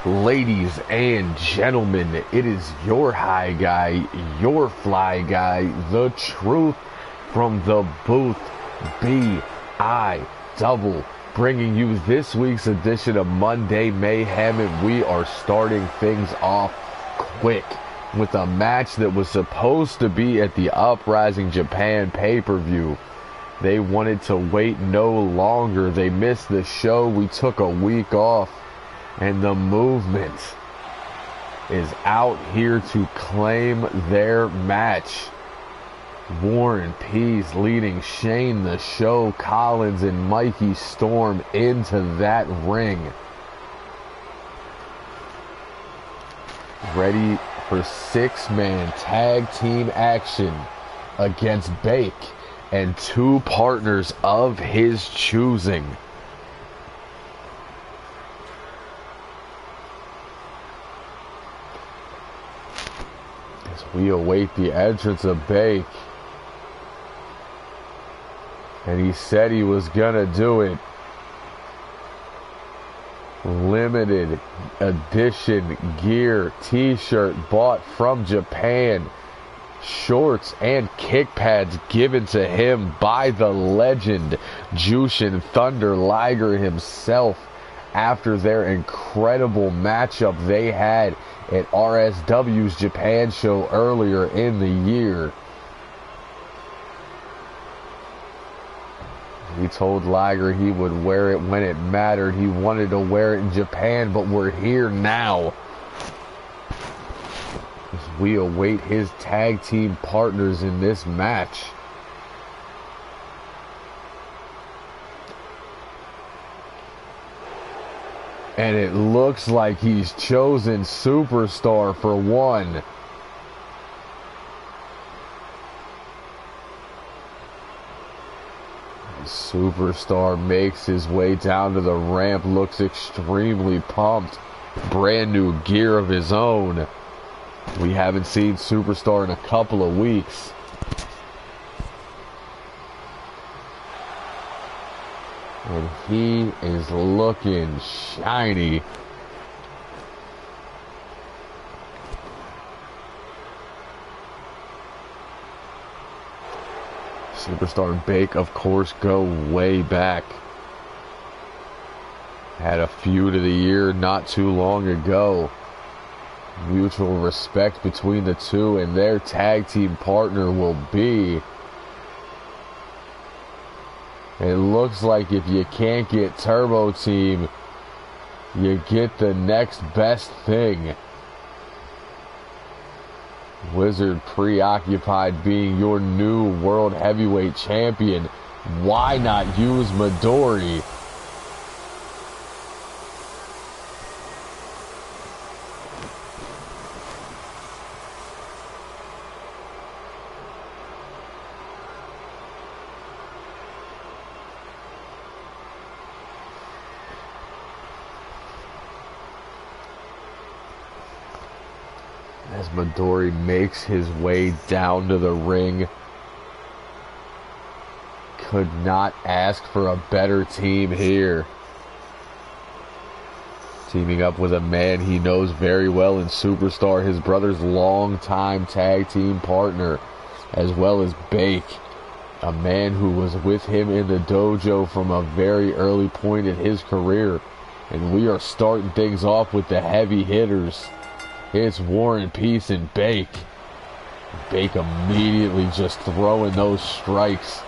Ladies and gentlemen, it is your high guy, your fly guy, the truth from the booth, B.I. Double, bringing you this week's edition of Monday Mayhem, and we are starting things off quick with a match that was supposed to be at the Uprising Japan pay-per-view. They wanted to wait no longer. They missed the show. We took a week off. And the movement is out here to claim their match. War and Peace leading Shane the Show Collins and Mikey Storm into that ring. Ready for six-man tag team action against Bake and two partners of his choosing. We await the entrance of Bake. And he said he was gonna do it. Limited edition gear t-shirt bought from Japan. Shorts and kick pads given to him by the legend Jushin Thunder Liger himself after their incredible matchup they had at RSW's Japan show earlier in the year. He told Liger he would wear it when it mattered. He wanted to wear it in Japan, but we're here now. As we await his tag team partners in this match. And it looks like he's chosen Superstar for one. Superstar makes his way down to the ramp, looks extremely pumped. Brand new gear of his own. We haven't seen Superstar in a couple of weeks. And he is looking shiny. Superstar and Bake, of course, go way back. Had a feud of the year not too long ago. Mutual respect between the two, and their tag team partner will be... It looks like if you can't get Turbo Team, you get the next best thing. Wizard preoccupied being your new World Heavyweight Champion. Why not use Midori? As Midori makes his way down to the ring. Could not ask for a better team here. Teaming up with a man he knows very well in Superstar, his brother's longtime tag team partner, as well as Bake, a man who was with him in the dojo from a very early point in his career. And we are starting things off with the heavy hitters. It's War and Peace and Bake. Bake immediately just throwing those strikes.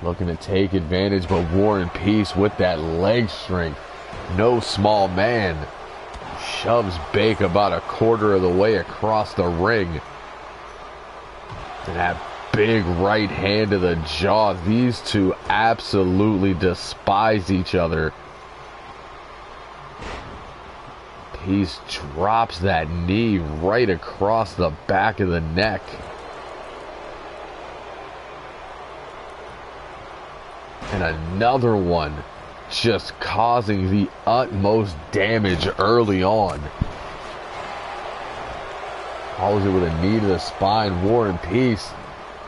Looking to take advantage, but War and Peace with that leg strength. No small man. Shoves Bake about a quarter of the way across the ring. And that big right hand to the jaw. These two absolutely despise each other. Peace drops that knee right across the back of the neck. And another one just causing the utmost damage early on. Follows it with a knee to the spine. War and Peace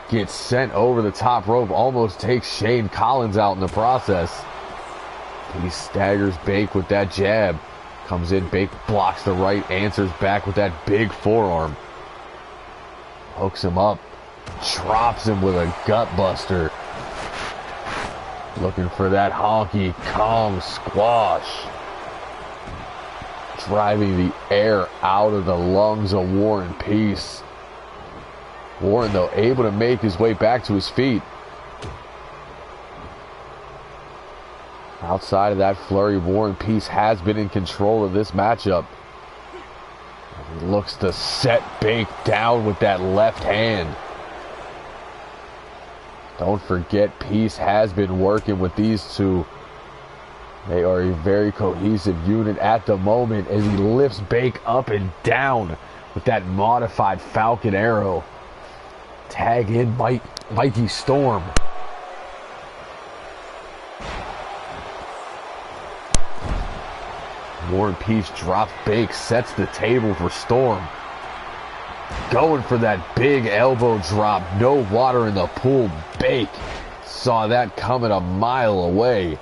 gets sent over the top rope. Almost takes Shane Collins out in the process. He staggers Bake with that jab. Comes in, Bake blocks the right, answers back with that big forearm. Hooks him up. Drops him with a gut buster. Looking for that honky Kong squash. Driving the air out of the lungs of War and Peace. Warren, though, able to make his way back to his feet. Outside of that flurry, War and Peace has been in control of this matchup. He looks to set Bake down with that left hand. Don't forget, Peace has been working with these two. They are a very cohesive unit at the moment as he lifts Bake up and down with that modified Falcon Arrow. Tag in Mikey Storm. War and Peace drops Bake, sets the table for Storm. Going for that big elbow drop. No water in the pool. Bake saw that coming a mile away.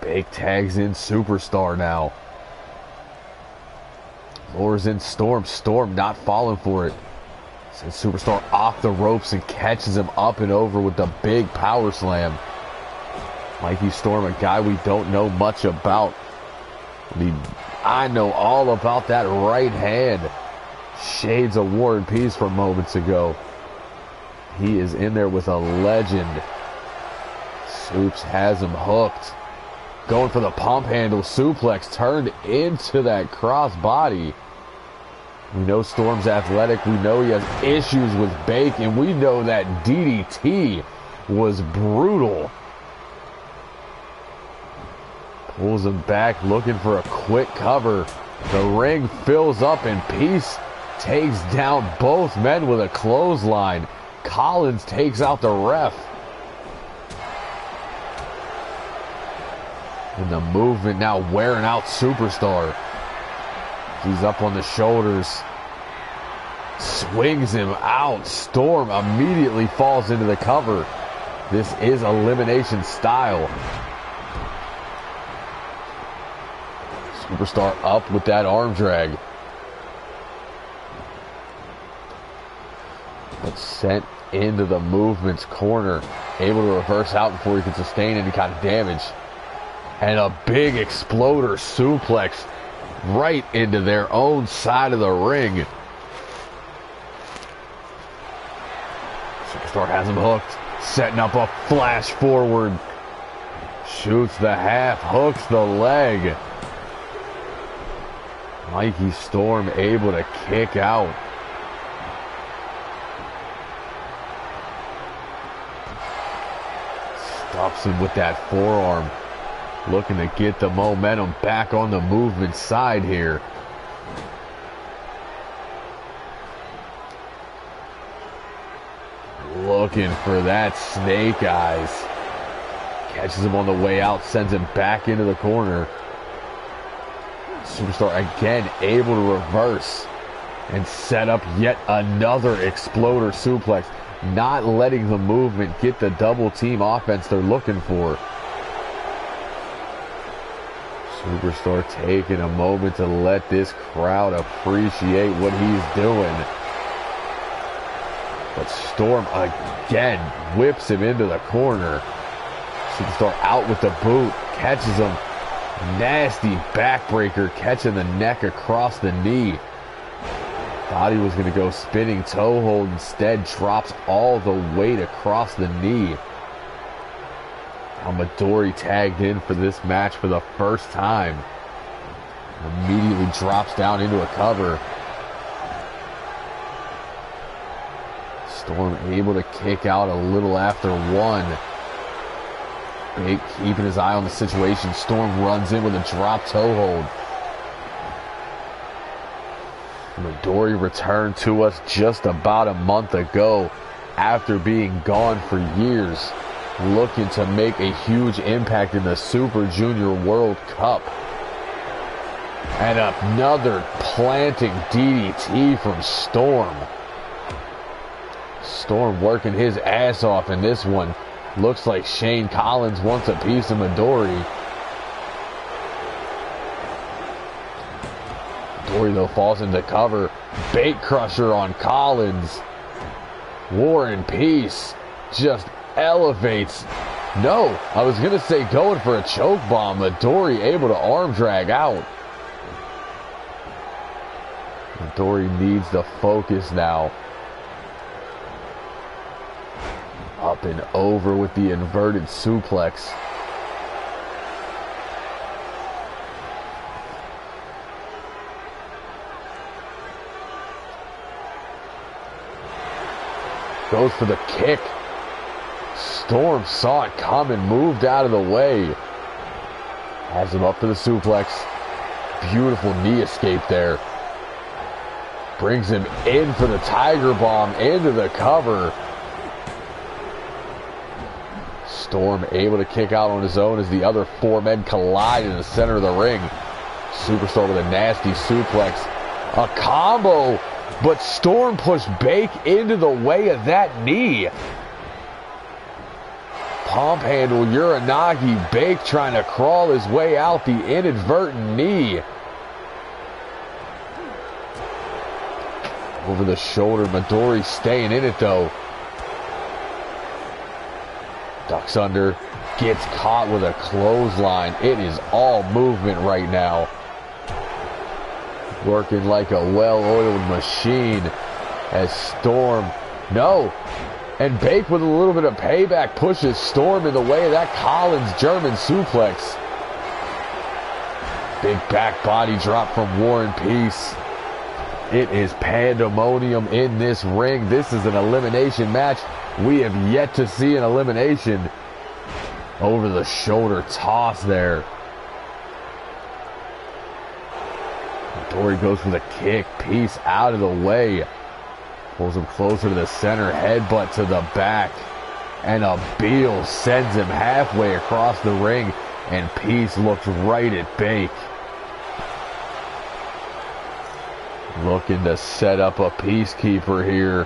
Bake tags in Superstar now. Lures in Storm. Storm not falling for it. Sends Superstar off the ropes and catches him up and over with the big power slam. Mikey Storm, a guy we don't know much about. I know all about that right hand. Shades of War and Peace from moments ago. He is in there with a legend. Soups has him hooked. Going for the pump handle suplex, turned into that cross body. We know Storm's athletic. We know he has issues with Bake, and we know that DDT was brutal. Pulls him back, looking for a quick cover. The ring fills up, and Peace takes down both men with a clothesline. Collins takes out the ref. And the movement now wearing out Superstar. He's up on the shoulders. Swings him out. Storm immediately falls into the cover. This is elimination style. Superstar up with that arm drag. But sent into the movement's corner. Able to reverse out before he can sustain any kind of damage. And a big exploder suplex right into their own side of the ring. Superstar has him hooked. Setting up a flash forward. Shoots the half. Hooks the leg. Mikey Storm able to kick out. Stops him with that forearm. Looking to get the momentum back on the movement side here. Looking for that snake eyes. Catches him on the way out, sends him back into the corner. Superstar again able to reverse and set up yet another exploder suplex. Not letting the movement get the double team offense they're looking for. Superstar taking a moment to let this crowd appreciate what he's doing. But Storm again whips him into the corner. Superstar out with the boot. Catches him. Nasty backbreaker, catching the neck across the knee. Thought he was going to go spinning toe hold. Instead, drops all the weight across the knee. Midori tagged in for this match for the first time. Immediately drops down into a cover. Storm able to kick out a little after one. Big keeping his eye on the situation. Storm runs in with a drop toe hold. Midori returned to us just about a month ago after being gone for years. Looking to make a huge impact in the Super Junior World Cup. And another planting DDT from Storm. Storm working his ass off in this one. Looks like Shane Collins wants a piece of Midori. Midori, though, falls into cover. Bait crusher on Collins. War and Peace just elevates. No, I was going to say going for a choke bomb. Midori able to arm drag out. Midori needs to focus now. Up and over with the inverted suplex. Goes for the kick. Storm saw it coming, moved out of the way. Has him up for the suplex. Beautiful knee escape there. Brings him in for the Tiger Bomb into the cover. Storm able to kick out on his own as the other four men collide in the center of the ring. Superstar with a nasty suplex. A combo, but Storm pushed Bake into the way of that knee. Pump handle, Uranagi. Bake trying to crawl his way out the inadvertent knee. Over the shoulder, Midori staying in it though. Ducks under, gets caught with a clothesline. It is all movement right now. Working like a well-oiled machine as Storm, no. And Bake with a little bit of payback pushes Storm in the way of that Collins German suplex. Big back body drop from War and Peace. It is pandemonium in this ring. This is an elimination match. We have yet to see an elimination. Over the shoulder toss there. Midori goes for the kick. Peace out of the way. Pulls him closer to the center. Headbutt to the back. And a Beal sends him halfway across the ring. And Peace looks right at Bake. Looking to set up a Peacekeeper here.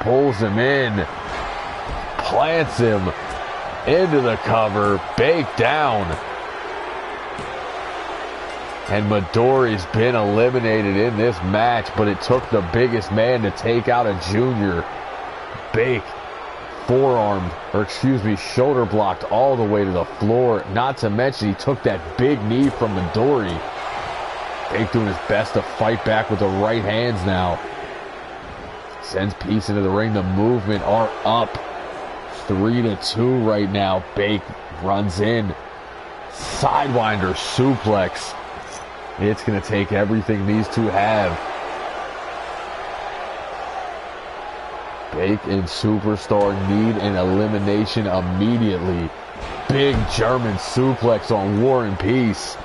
Pulls him in. Plants him into the cover. Bake down. And Midori's been eliminated in this match, but it took the biggest man to take out a junior. Bake shoulder blocked all the way to the floor. Not to mention he took that big knee from Midori. Bake doing his best to fight back with the right hands now. Sends Peace into the ring. The movement are up. 3-2 right now. Bake runs in. Sidewinder suplex. It's going to take everything these two have. Bake and Superstar need an elimination immediately. Big German suplex on War and Peace.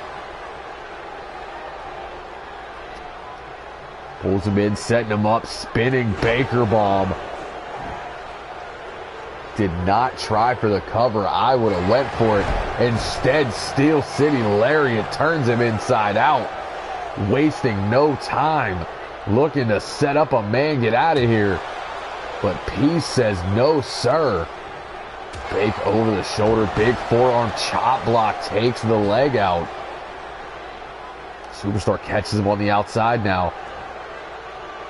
Pulls him in, setting him up, spinning Baker Bomb. Did not try for the cover. I would have went for it. Instead, Steel City Lariat turns him inside out. Wasting no time. Looking to set up a man, get out of here. But Peace says no, sir. Bake over the shoulder. Big forearm chop block takes the leg out. Superstar catches him on the outside now.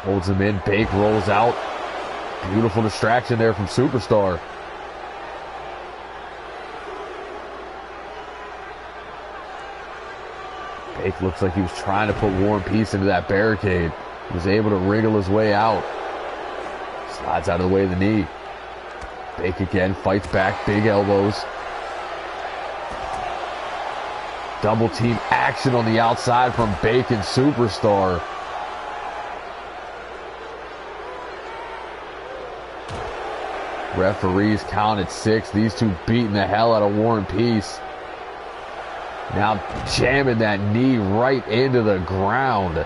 Holds him in. Bake rolls out. Beautiful distraction there from Superstar. Bake looks like he was trying to put War and Peace into that barricade. He was able to wriggle his way out. Slides out of the way of the knee. Bake again. Fights back. Big elbows. Double team action on the outside from Bake and Superstar. Referees count at 6. These two beating the hell out of War and Peace. Now jamming that knee right into the ground.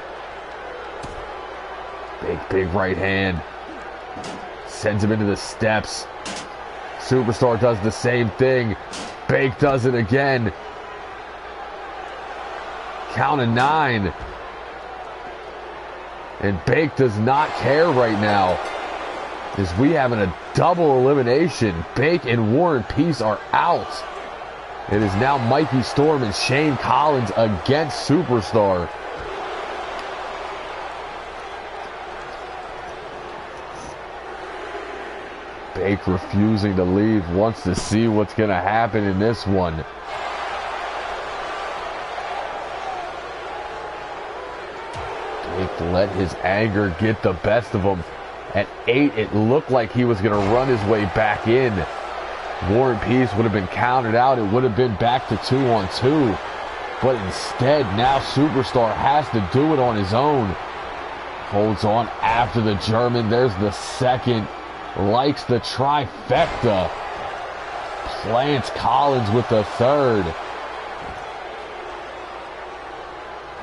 Big right hand. Sends him into the steps. Superstar does the same thing. Bake does it again. Count of 9. And Bake does not care right now. as we having a double elimination. Bake and War and Peace are out. It is now Mikey Storm and Shane Collins against Superstar. Bake refusing to leave, wants to see what's going to happen in this one. Bake let his anger get the best of him. At 8, it looked like he was going to run his way back in. War and Peace would have been counted out. It would have been back to 2-on-2. But instead, now Superstar has to do it on his own. Holds on after the German. There's the second. Likes the trifecta. Plants Collins with the third.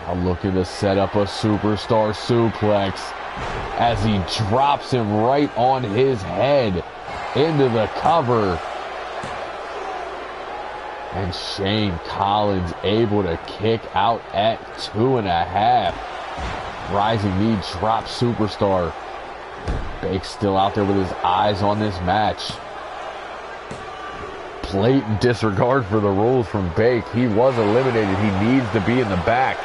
Now looking to set up a Superstar suplex as he drops him right on his head into the cover. And Shane Collins able to kick out at 2.5. Rising knee drops Superstar. Bake's still out there with his eyes on this match. Blatant disregard for the rules from Bake. He was eliminated. He needs to be in the back.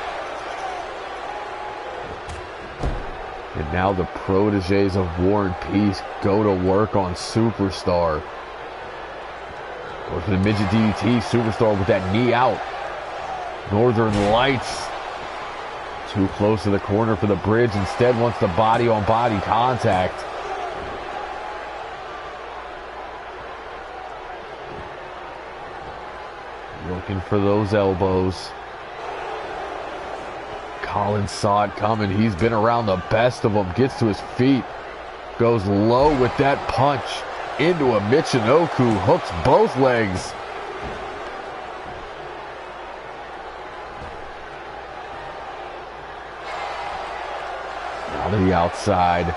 And now the proteges of War and Peace go to work on Superstar. Goes to the midget DDT. Superstar with that knee out. Northern Lights. Too close to the corner for the bridge. Instead wants the body-on-body contact. Looking for those elbows. Collins saw it coming. He's been around the best of them. Gets to his feet. Goes low with that punch. Into a Michinoku. Hooks both legs. To the outside,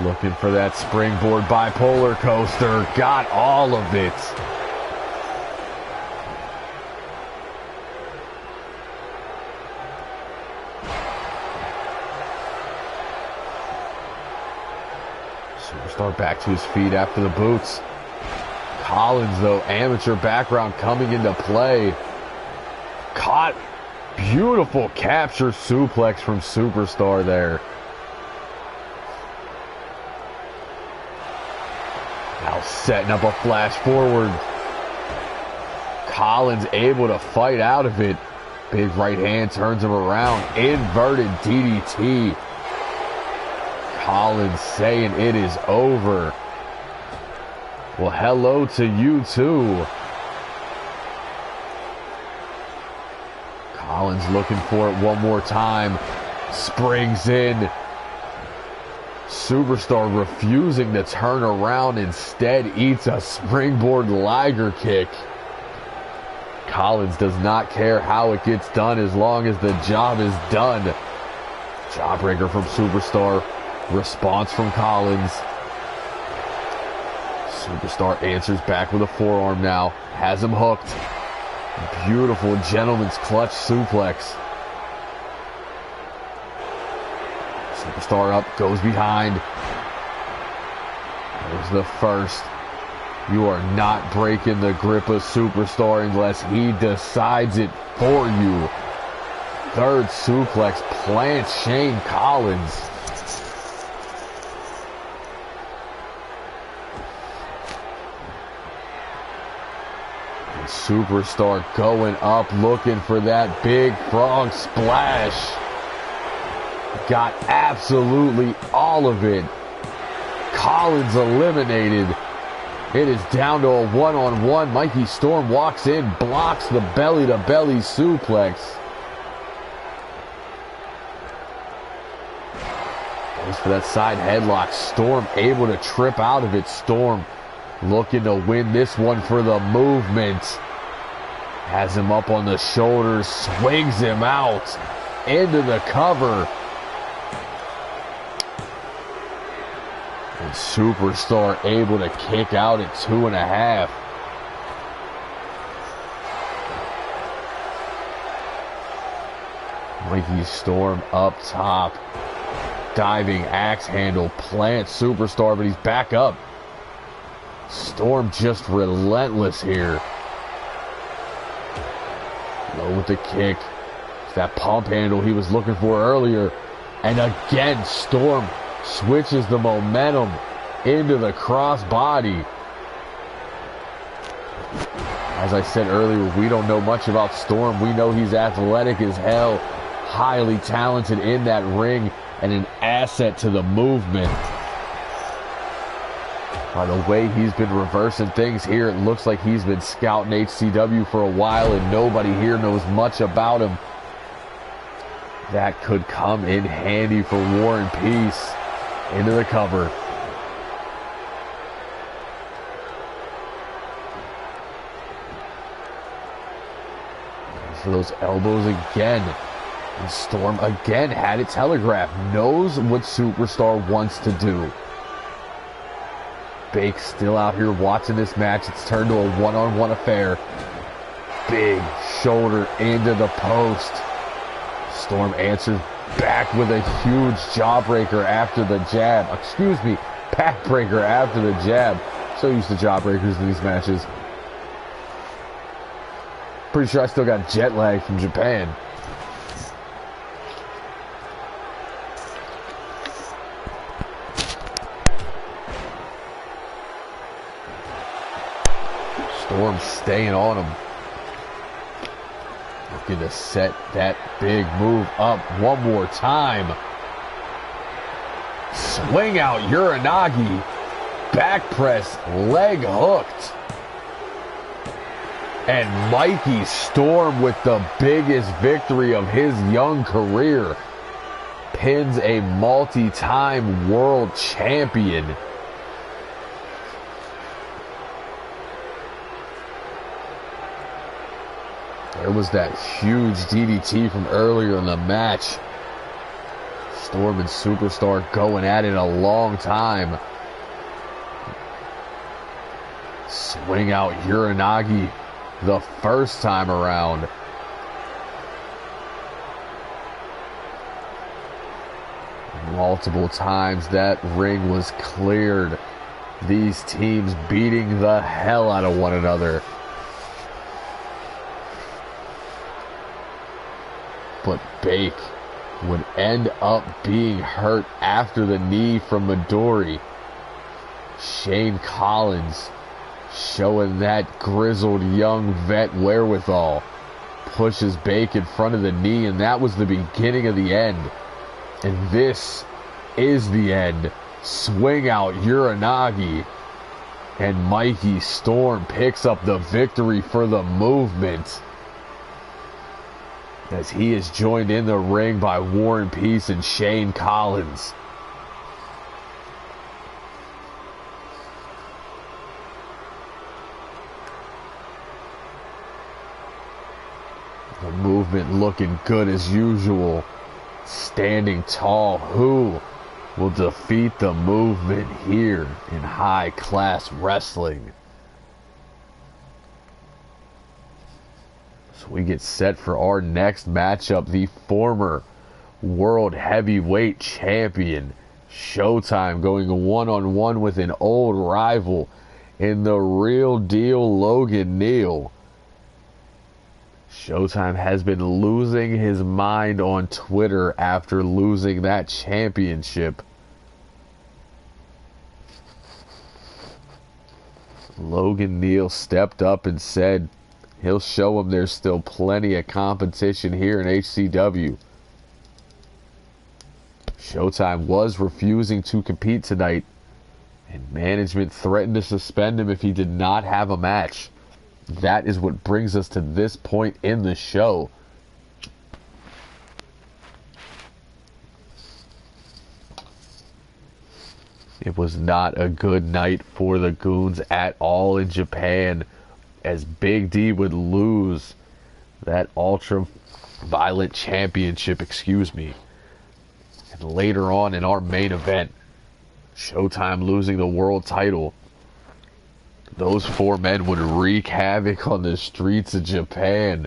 looking for that springboard bipolar coaster. Got all of it. Superstar back to his feet after the boots. Collins, though, amateur background coming into play. Caught. Beautiful capture suplex from Superstar there. Now setting up a flash forward. Collins able to fight out of it. Big right hand turns him around. Inverted DDT. Collins saying it is over. Well, hello to you too. Collins looking for it one more time. Springs in. Superstar refusing to turn around, instead eats a springboard Liger kick. Collins does not care how it gets done as long as the job is done. Jawbreaker from Superstar. Response from Collins. Superstar answers back with a forearm now. Has him hooked. Beautiful gentleman's clutch suplex. Superstar up, goes behind. There's the first. You are not breaking the grip of Superstar unless he decides it for you. Third suplex plants Shane Collins. And Superstar going up, looking for that big frog splash. Got absolutely all of it. Collins eliminated. It is down to a one-on-one. Mikey Storm walks in, blocks the belly-to-belly suplex. Goes for that side headlock. Storm able to trip out of it. Storm looking to win this one for the movement. Has him up on the shoulders, swings him out into the cover. And Superstar able to kick out at 2.5. Mikey Storm up top. diving axe handle plant Superstar, but he's back up. Storm just relentless here. Low with the kick. It's that pump handle he was looking for earlier. And again, Storm switches the momentum into the crossbody. As I said earlier, we don't know much about Storm. We know he's athletic as hell, highly talented in that ring, and an asset to the movement. By the way he's been reversing things here, it looks like he's been scouting HCW for a while and nobody here knows much about him. That could come in handy for War and Peace. Into the cover. For those elbows again. And Storm again had it telegraphed. Knows what Superstar wants to do. Bake still out here watching this match. It's turned to a one-on-one affair. Big shoulder into the post. Storm answers back with a huge jawbreaker after the jab. Excuse me, backbreaker after the jab. So used to jawbreakers in these matches. Pretty sure I still got jet lag from Japan. Storm staying on him. Looking to set that big move up one more time. Swing out Uranagi. Back press, leg hooked. And Mikey Storm with the biggest victory of his young career. Pins a multi-time world champion. There was that huge DDT from earlier in the match. Storm and Superstar going at it a long time. Swing out Uranagi the first time around. Multiple times that ring was cleared. These teams beating the hell out of one another. But Bake would end up being hurt after the knee from Midori. Shane Collins showing that grizzled young vet wherewithal. Pushes Bake in front of the knee, and that was the beginning of the end. And this is the end. Swing out Uranagi. And Mikey Storm picks up the victory for the movement, as he is joined in the ring by War and Peace and Shane Collins. The movement looking good as usual. Standing tall. Who will defeat the movement here in high class wrestling? So we get set for our next matchup. The former World Heavyweight Champion Showtime going one-on-one with an old rival in the Real Deal Logan Neal. Showtime has been losing his mind on Twitter after losing that championship. Logan Neal stepped up and said he'll show him there's still plenty of competition here in HCW. Showtime was refusing to compete tonight, and management threatened to suspend him if he did not have a match. That is what brings us to this point in the show. It was not a good night for the Goons at all in Japan, as Big D would lose that Ultra Violent Championship, and later on in our main event, Showtime losing the world title. Those four men would wreak havoc on the streets of Japan.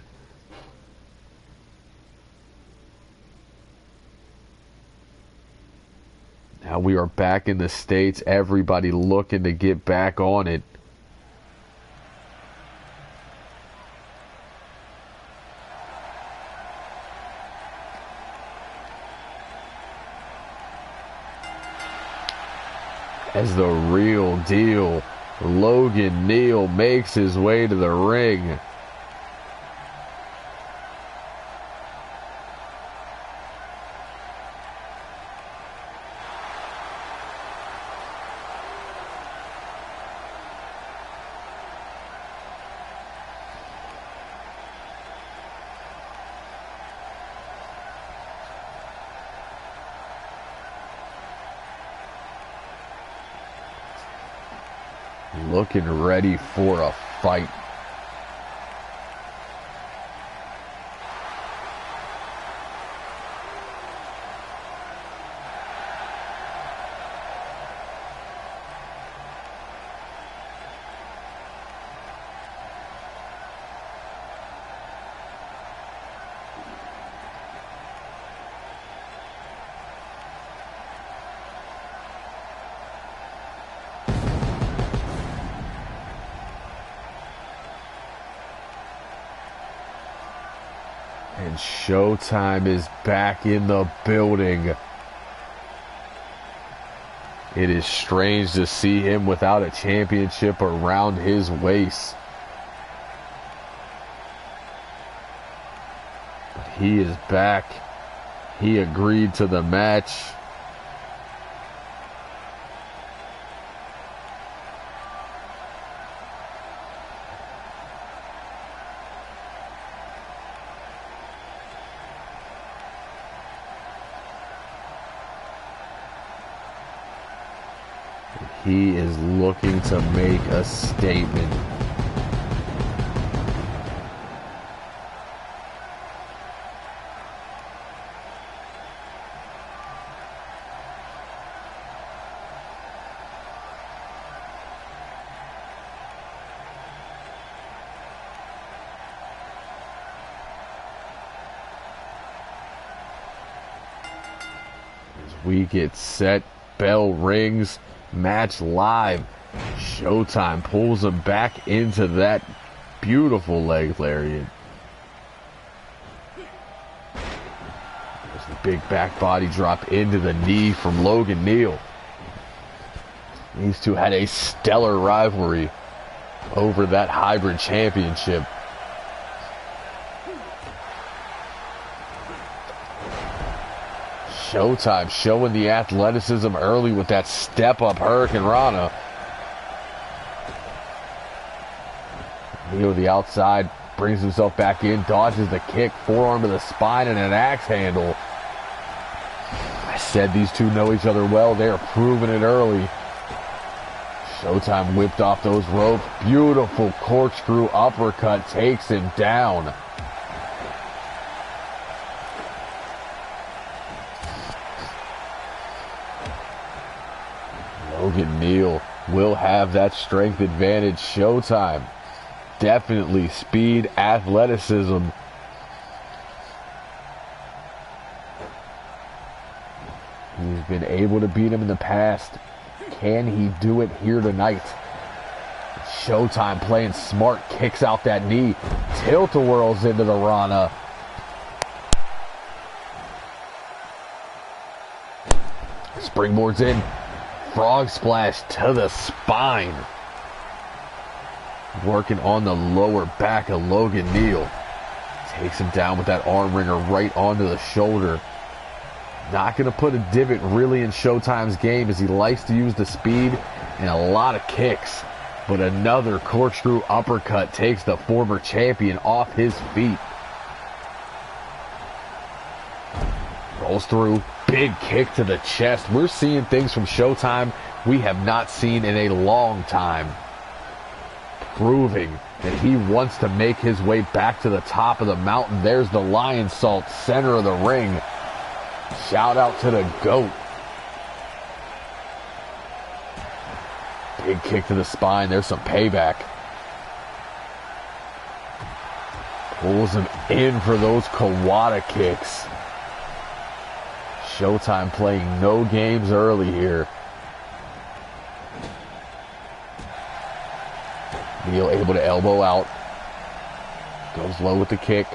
we are back in the States. Everybody looking to get back on it. As the real deal, Logan Neal makes his way to the ring. Looking ready for a fight. And Showtime is back in the building. It is strange to see him without a championship around his waist. But he is back. He agreed to the match. He is looking to make a statement. As we get set, bell rings. Match live. Showtime pulls him back into that beautiful leg lariat. There's the big back body drop into the knee from Logan Neal. These two had a stellar rivalry over that hybrid championship. Showtime showing the athleticism early with that step-up Hurricane Rana. Neal to the outside, brings himself back in, dodges the kick, forearm to the spine, and an axe handle. I said these two know each other well. They are proving it early. Showtime whipped off those ropes. Beautiful corkscrew uppercut takes him down. Logan Neal will have that strength advantage. Showtime, definitely speed, athleticism. He's been able to beat him in the past. Can he do it here tonight? Showtime playing smart, kicks out that knee, tilt-a-whirls into the Rana. Springboards in. Frog splash to the spine. Working on the lower back of Logan Neal. Takes him down with that arm wringer right onto the shoulder. Not going to put a divot really in Showtime's game, as he likes to use the speed and a lot of kicks. But another corkscrew uppercut takes the former champion off his feet. Rolls through. Big kick to the chest. We're seeing things from Showtime we have not seen in a long time. Proving that he wants to make his way back to the top of the mountain. There's the Lion Salt, center of the ring. Shout out to the GOAT. Big kick to the spine. There's some payback. Pulls him in for those Kawada kicks. Showtime playing no games early here. Neil able to elbow out. Goes low with the kick.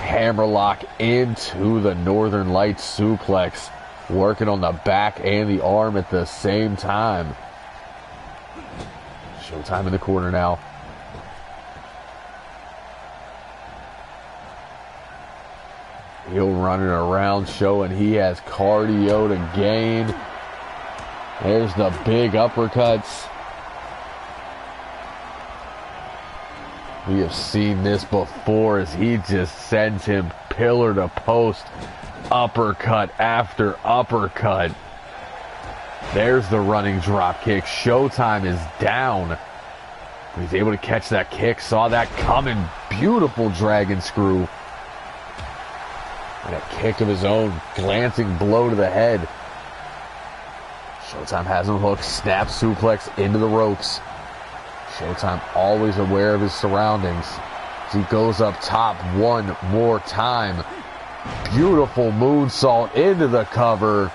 Hammerlock into the Northern Lights suplex. Working on the back and the arm at the same time. Showtime in the corner now. Neil running around showing he has cardio to gain. There's the big uppercuts. We have seen this before as he just sends him pillar to post, uppercut after uppercut. There's the running drop kick. Showtime is down. He's able to catch that kick, saw that coming. Beautiful dragon screw. And a kick of his own, glancing blow to the head. Showtime has him hooked, snap suplex into the ropes. Showtime always aware of his surroundings. As he goes up top one more time. Beautiful moonsault into the cover.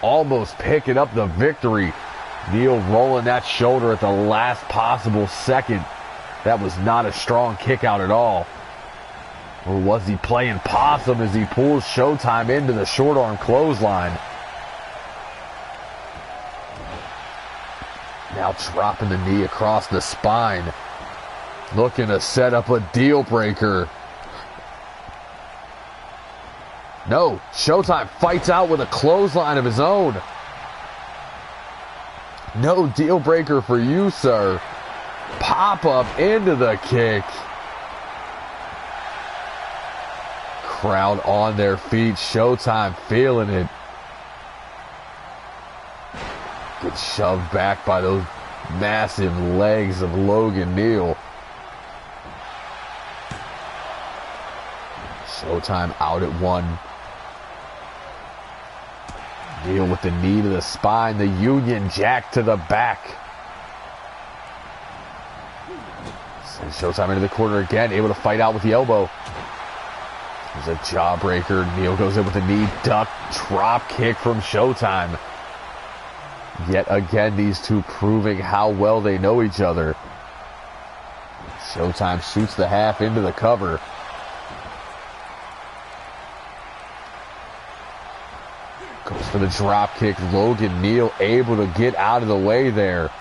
Almost picking up the victory. Neil rolling that shoulder at the last possible second. That was not a strong kick out at all. Or was he playing possum as he pulls Showtime into the short arm clothesline? Now dropping the knee across the spine. Looking to set up a deal breaker. No, Showtime fights out with a clothesline of his own. No deal breaker for you, sir. Pop up into the kick. Crowd on their feet. Showtime feeling it. Gets shoved back by those massive legs of Logan Neal. Showtime out at one. Neal with the knee to the spine. The Union Jack to the back. Sends Showtime into the corner again. Able to fight out with the elbow. There's a jawbreaker. Neal goes in with a knee. Duck. Drop kick from Showtime. Yet again, these two proving how well they know each other. Showtime shoots the half into the cover. Goes for the drop kick. Logan Neal able to get out of the way there.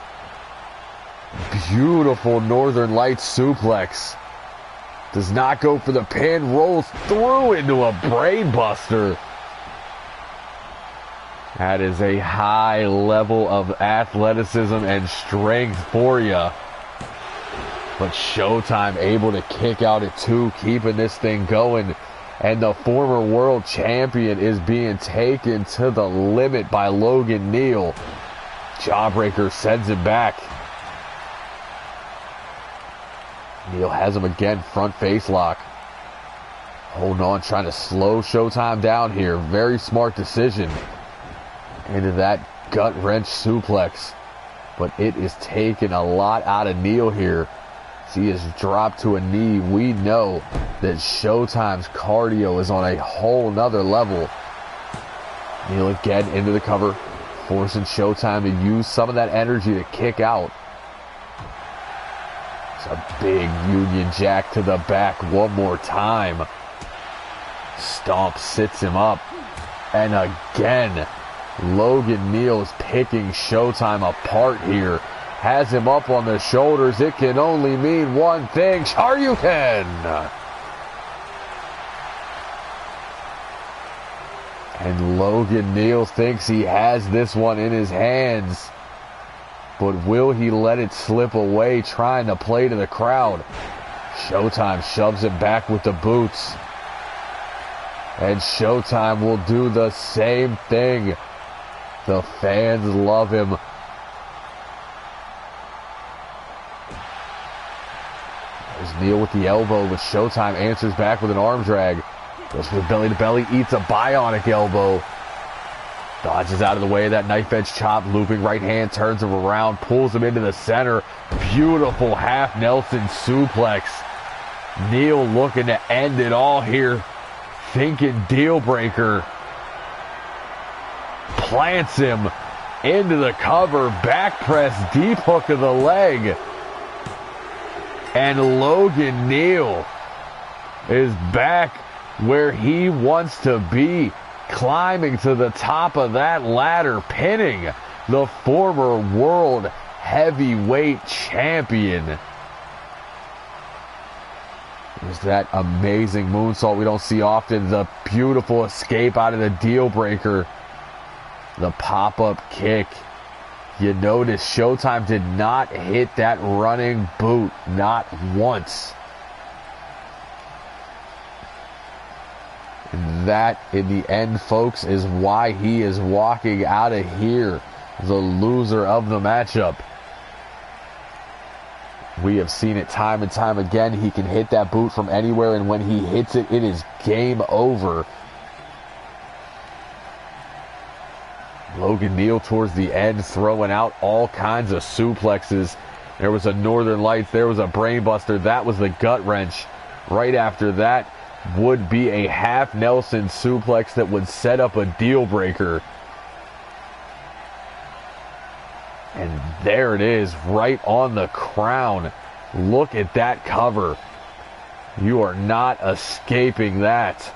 Beautiful Northern Lights suplex. Does not go for the pin. Rolls through into a brain buster. That is a high level of athleticism and strength for you. But Showtime able to kick out at two, keeping this thing going. And the former world champion is being taken to the limit by Logan Neal. Jawbreaker sends him back. Neal has him again, front face lock. Holding on, trying to slow Showtime down here. Very smart decision. Into that gut wrench suplex. But it is taking a lot out of Neal here. As he is dropped to a knee. We know that Showtime's cardio is on a whole nother level. Neal again into the cover. Forcing Showtime to use some of that energy to kick out. It's a big Union Jack to the back one more time. Stomp sits him up. And again, Logan Neal is picking Showtime apart here. Has him up on the shoulders. It can only mean one thing. Shoryuken! And Logan Neal thinks he has this one in his hands. But will he let it slip away, trying to play to the crowd? Showtime shoves him back with the boots. And Showtime will do the same thing. The fans love him. There's Neal with the elbow, but Showtime answers back with an arm drag. Goes for the belly to belly, eats a bionic elbow. Dodges out of the way of that knife edge chop, looping right hand, turns him around, pulls him into the center. Beautiful half Nelson suplex. Neil looking to end it all here. Thinking deal breaker. Plants him into the cover. Back press, deep hook of the leg. And Logan Neal is back where he wants to be. Climbing to the top of that ladder. Pinning the former world heavyweight champion. There's that amazing moonsault we don't see often. The beautiful escape out of the deal breaker. The pop-up kick. You notice Showtime did not hit that running boot. Not once. And that, in the end, folks, is why he is walking out of here the loser of the matchup. We have seen it time and time again. He can hit that boot from anywhere, and when he hits it, it is game over. Logan Neal towards the end, throwing out all kinds of suplexes. There was a Northern Lights. There was a brainbuster. That was the gut wrench. Right after that would be a half Nelson suplex that would set up a deal breaker. And there it is, right on the crown. Look at that cover. You are not escaping that.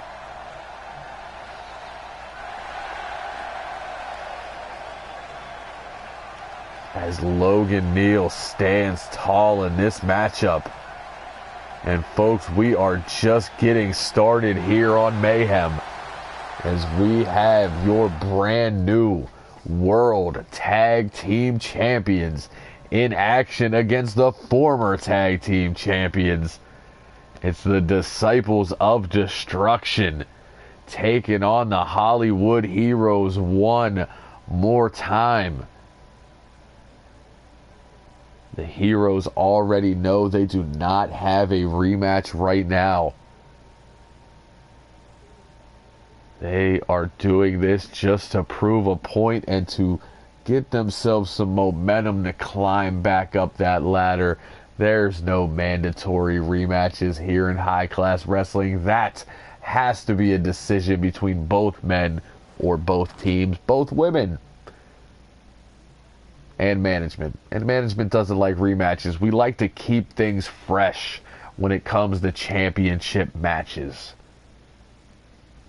As Logan Neal stands tall in this matchup. And folks, we are just getting started here on Mayhem, as we have your brand new World Tag Team Champions in action against the former Tag Team Champions. It's the Disciples of Destruction taking on the Hollywood Heroes one more time. The Heroes already know they do not have a rematch right now. They are doing this just to prove a point and to get themselves some momentum to climb back up that ladder. There's no mandatory rematches here in high class wrestling. That has to be a decision between both men or both teams, both women. And management. And management doesn't like rematches. We like to keep things fresh when it comes to championship matches.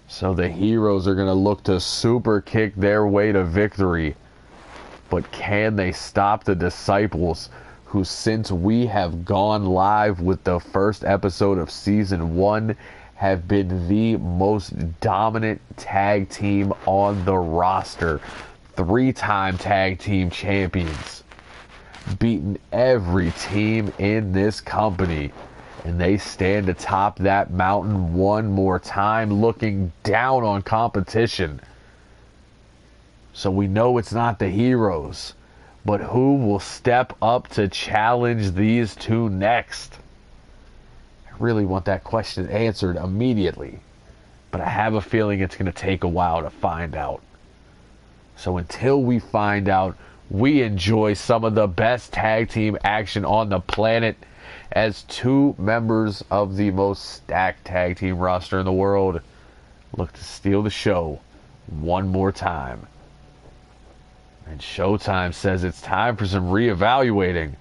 So the Heroes are going to look to super kick their way to victory. But can they stop the Disciples, who, since we have gone live with the first episode of Season 1, have been the most dominant tag team on the roster. 3-time tag team champions. Beaten every team in this company. And they stand atop that mountain one more time, looking down on competition. So we know it's not the Heroes. But who will step up to challenge these two next? I really want that question answered immediately. But I have a feeling it's going to take a while to find out. So until we find out, we enjoy some of the best tag team action on the planet, as two members of the most stacked tag team roster in the world look to steal the show one more time. And Showtime says it's time for some reevaluating.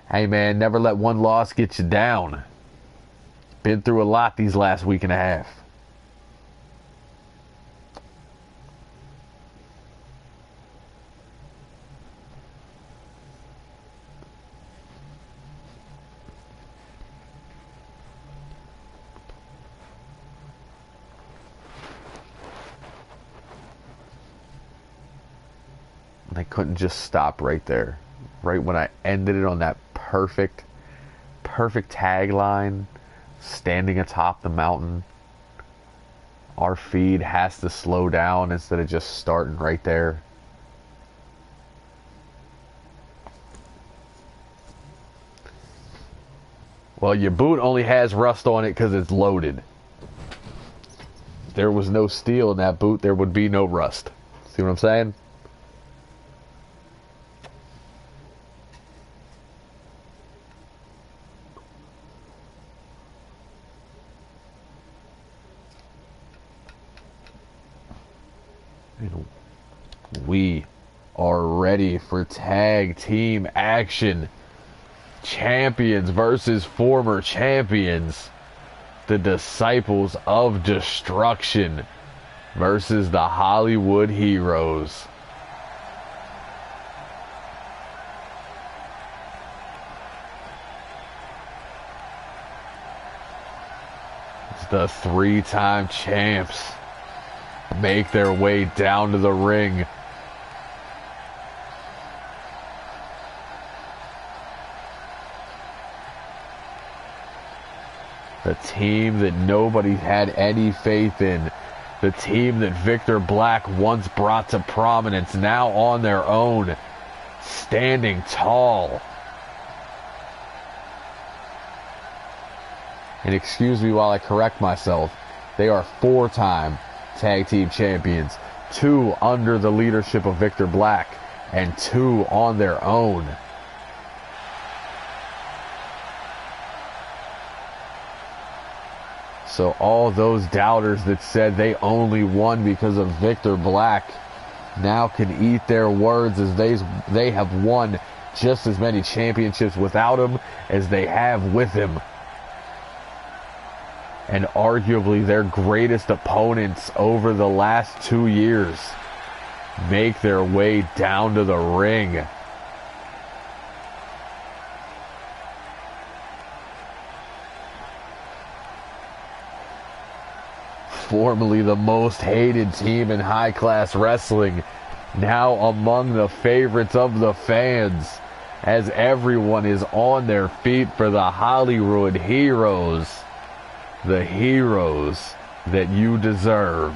Hey man, never let one loss get you down. Been through a lot these last week and a half. They couldn't just stop right there. Right when I ended it on that perfect tagline, standing atop the mountain. Our feed has to slow down instead of just starting right there. Well, your boot only has rust on it because it's loaded. If there was no steel in that boot, there would be no rust. See what I'm saying? And we are ready for tag team action. Champions versus former champions. The Disciples of Destruction versus the Hollywood Heroes. The three-time champs make their way down to the ring. The team that nobody had any faith in. The team that Victor Black once brought to prominence, now on their own, standing tall. And excuse me while I correct myself, they are four-time tag team champions. 2 under the leadership of Victor Black and 2 on their own. So all those doubters that said they only won because of Victor Black now can eat their words, as they have won just as many championships without him as they have with him. And arguably their greatest opponents over the last 2 years make their way down to the ring. Formerly the most hated team in high-class wrestling, now among the favorites of the fans, as everyone is on their feet for the Hollywood Heroes. The heroes that you deserve.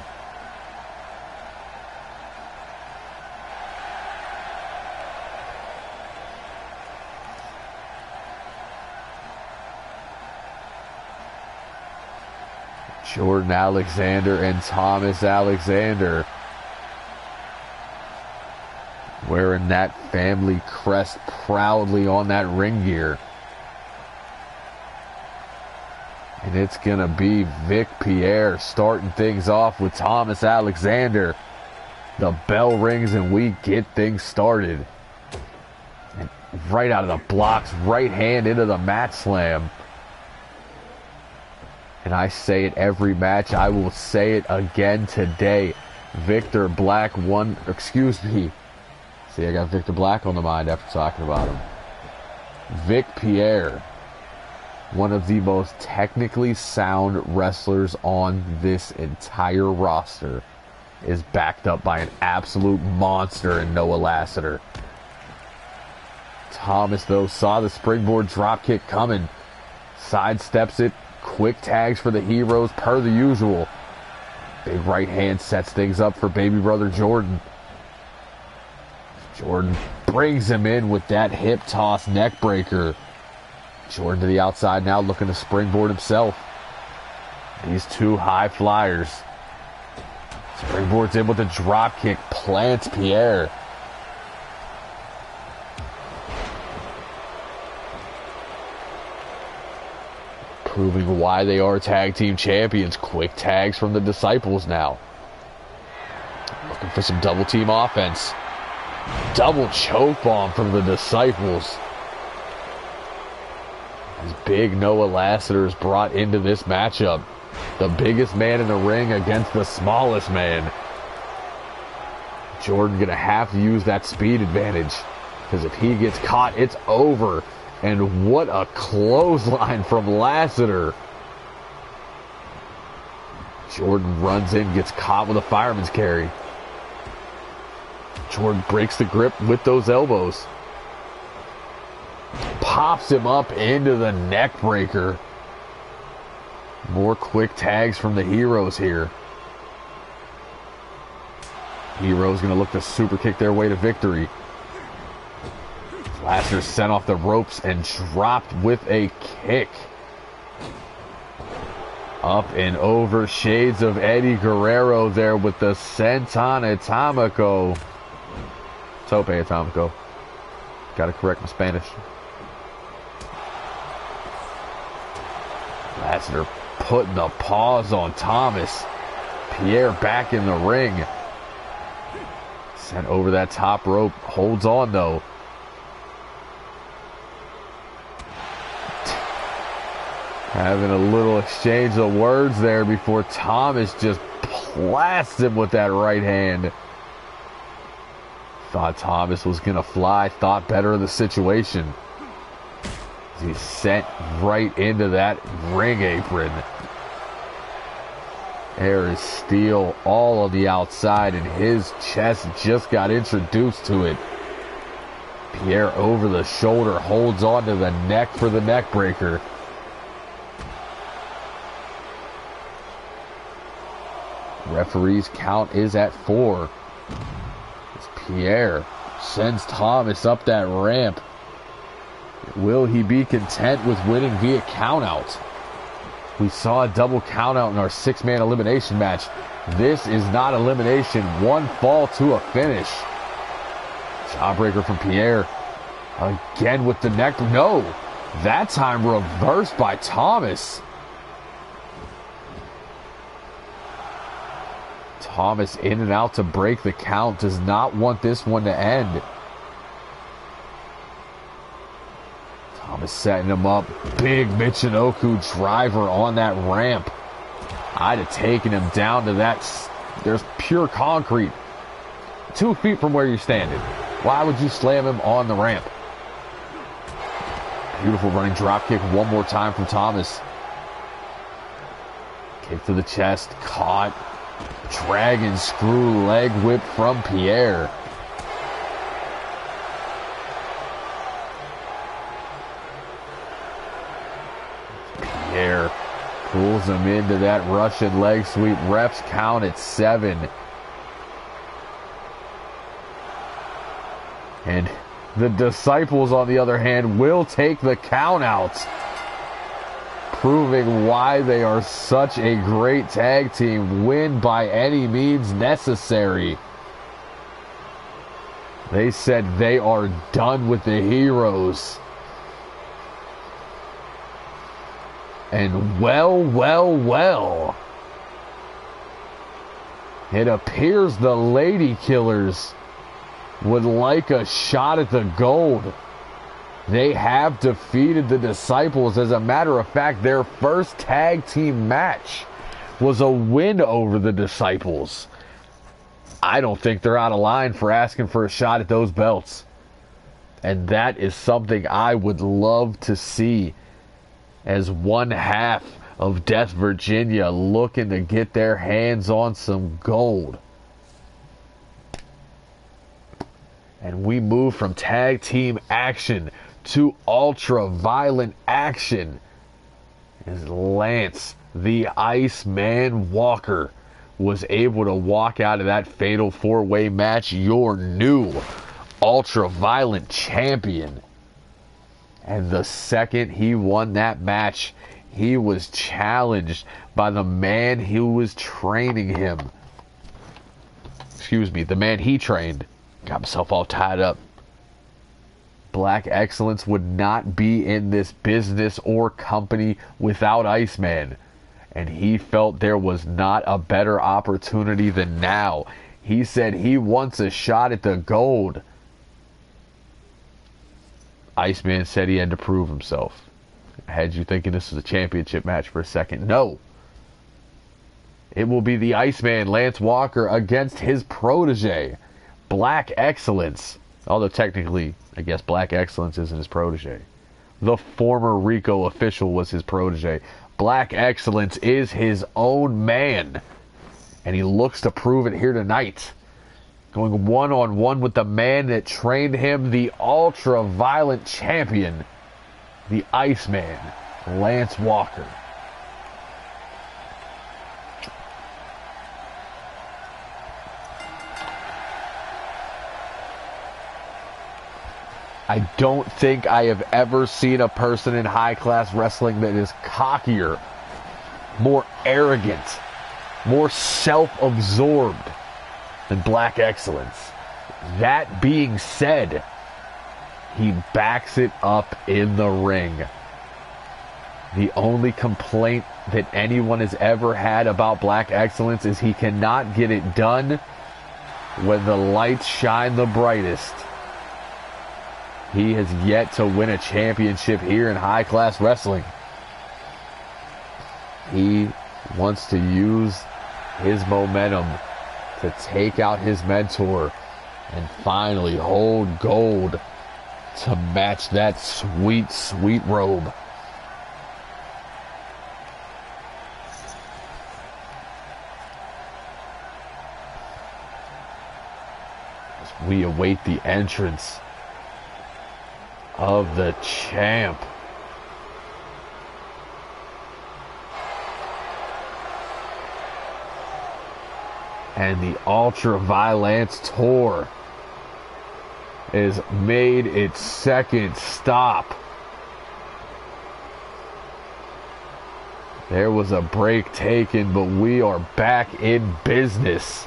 Jordan Alexander and Thomas Alexander wearing that family crest proudly on that ring gear. And it's going to be Vic Pierre starting things off with Thomas Alexander. The bell rings and we get things started. And right out of the blocks, right hand into the mat slam. And I say it every match, I will say it again today. Victor Black won, excuse me. See, I got Victor Black on the mind after talking about him. Vic Pierre, one of the most technically sound wrestlers on this entire roster, is backed up by an absolute monster in Noah Lassiter. Thomas, though, saw the springboard dropkick coming, sidesteps it, quick tags for the Heroes per the usual. Big right hand sets things up for baby brother Jordan. Jordan brings him in with that hip toss neck breaker. Jordan to the outside now, looking to springboard himself. These 2 high flyers. Springboards in with a drop kick, plants Pierre. Proving why they are tag team champions. Quick tags from the Disciples now. Looking for some double team offense. Double choke bomb from the Disciples. As big Noah Lassiter is brought into this matchup. The biggest man in the ring against the smallest man. Jordan gonna have to use that speed advantage, because if he gets caught, it's over. And what a clothesline from Lassiter. Jordan runs in, gets caught with a fireman's carry. Jordan breaks the grip with those elbows. Pops him up into the neck breaker. More quick tags from the Heroes here. Heroes going to look to super kick their way to victory. Lassiter sent off the ropes and dropped with a kick. Up and over, shades of Eddie Guerrero there with the Senton Atomico. Tope Atomico. Gotta correct my Spanish. Lassiter putting the paws on Thomas. Pierre back in the ring. Sent over that top rope. Holds on, though. Having a little exchange of words there before Thomas just blasts him with that right hand. Thought Thomas was going to fly. Thought better of the situation. He's sent right into that ring apron. There is steel all on the outside, and his chest just got introduced to it. Pierre over the shoulder holds on to the neck for the neck breaker. Referee's count is at 4. As Pierre sends Thomas up that ramp. Will he be content with winning via countout? We saw a double countout in our 6-man elimination match. This is not elimination. One fall to a finish. Jawbreaker from Pierre. Again with the neck. No. That time reversed by Thomas. Thomas in and out to break the count. Does not want this one to end. Thomas setting him up. Big Michinoku driver on that ramp. I'd have taken him down to that. There's pure concrete. 2 feet from where you're standing. Why would you slam him on the ramp? Beautiful running drop kick one more time from Thomas. Kick to the chest. Caught. Dragon screw leg whip from Pierre. Pierre pulls him into that Russian leg sweep. Refs count at 7. And the Disciples, on the other hand, will take the count out, proving why they are such a great tag team. Win by any means necessary. They said they are done with the heroes. And well, it appears the Lady Killers would like a shot at the gold. They have defeated the Disciples. As a matter of fact, their first tag team match was a win over the Disciples. I don't think they're out of line for asking for a shot at those belts. And that is something I would love to see, as one half of Death Virginia looking to get their hands on some gold. And we move from tag team action to ultra-violent action as Lance, the Iceman Walker, was able to walk out of that fatal 4-way match your new ultra-violent champion. And the second he won that match, he was challenged by the man who was training him. Excuse me, the man he trained. Got himself all tied up. Black Excellence would not be in this business or company without Iceman. And he felt there was not a better opportunity than now. He said he wants a shot at the gold. Iceman said he had to prove himself. I had you thinking this was a championship match for a second. No. It will be the Iceman, Lance Walker, against his protege, Black Excellence. Although technically, I guess Black Excellence isn't his protege. The former Rico official was his protege. Black Excellence is his own man. And he looks to prove it here tonight. Going one-on-one with the man that trained him, the ultra-violent champion, the Iceman, Lance Walker. I don't think I have ever seen a person in high-class wrestling that is cockier, more arrogant, more self-absorbed than Black Excellence. That being said, he backs it up in the ring. The only complaint that anyone has ever had about Black Excellence is he cannot get it done when the lights shine the brightest. He has yet to win a championship here in high-class wrestling. He wants to use his momentum to take out his mentor and finally hold gold to match that sweet, sweet robe. As we await the entrance of the champ. And the Ultraviolence Tour is made its second stop. There was a break taken, but we are back in business.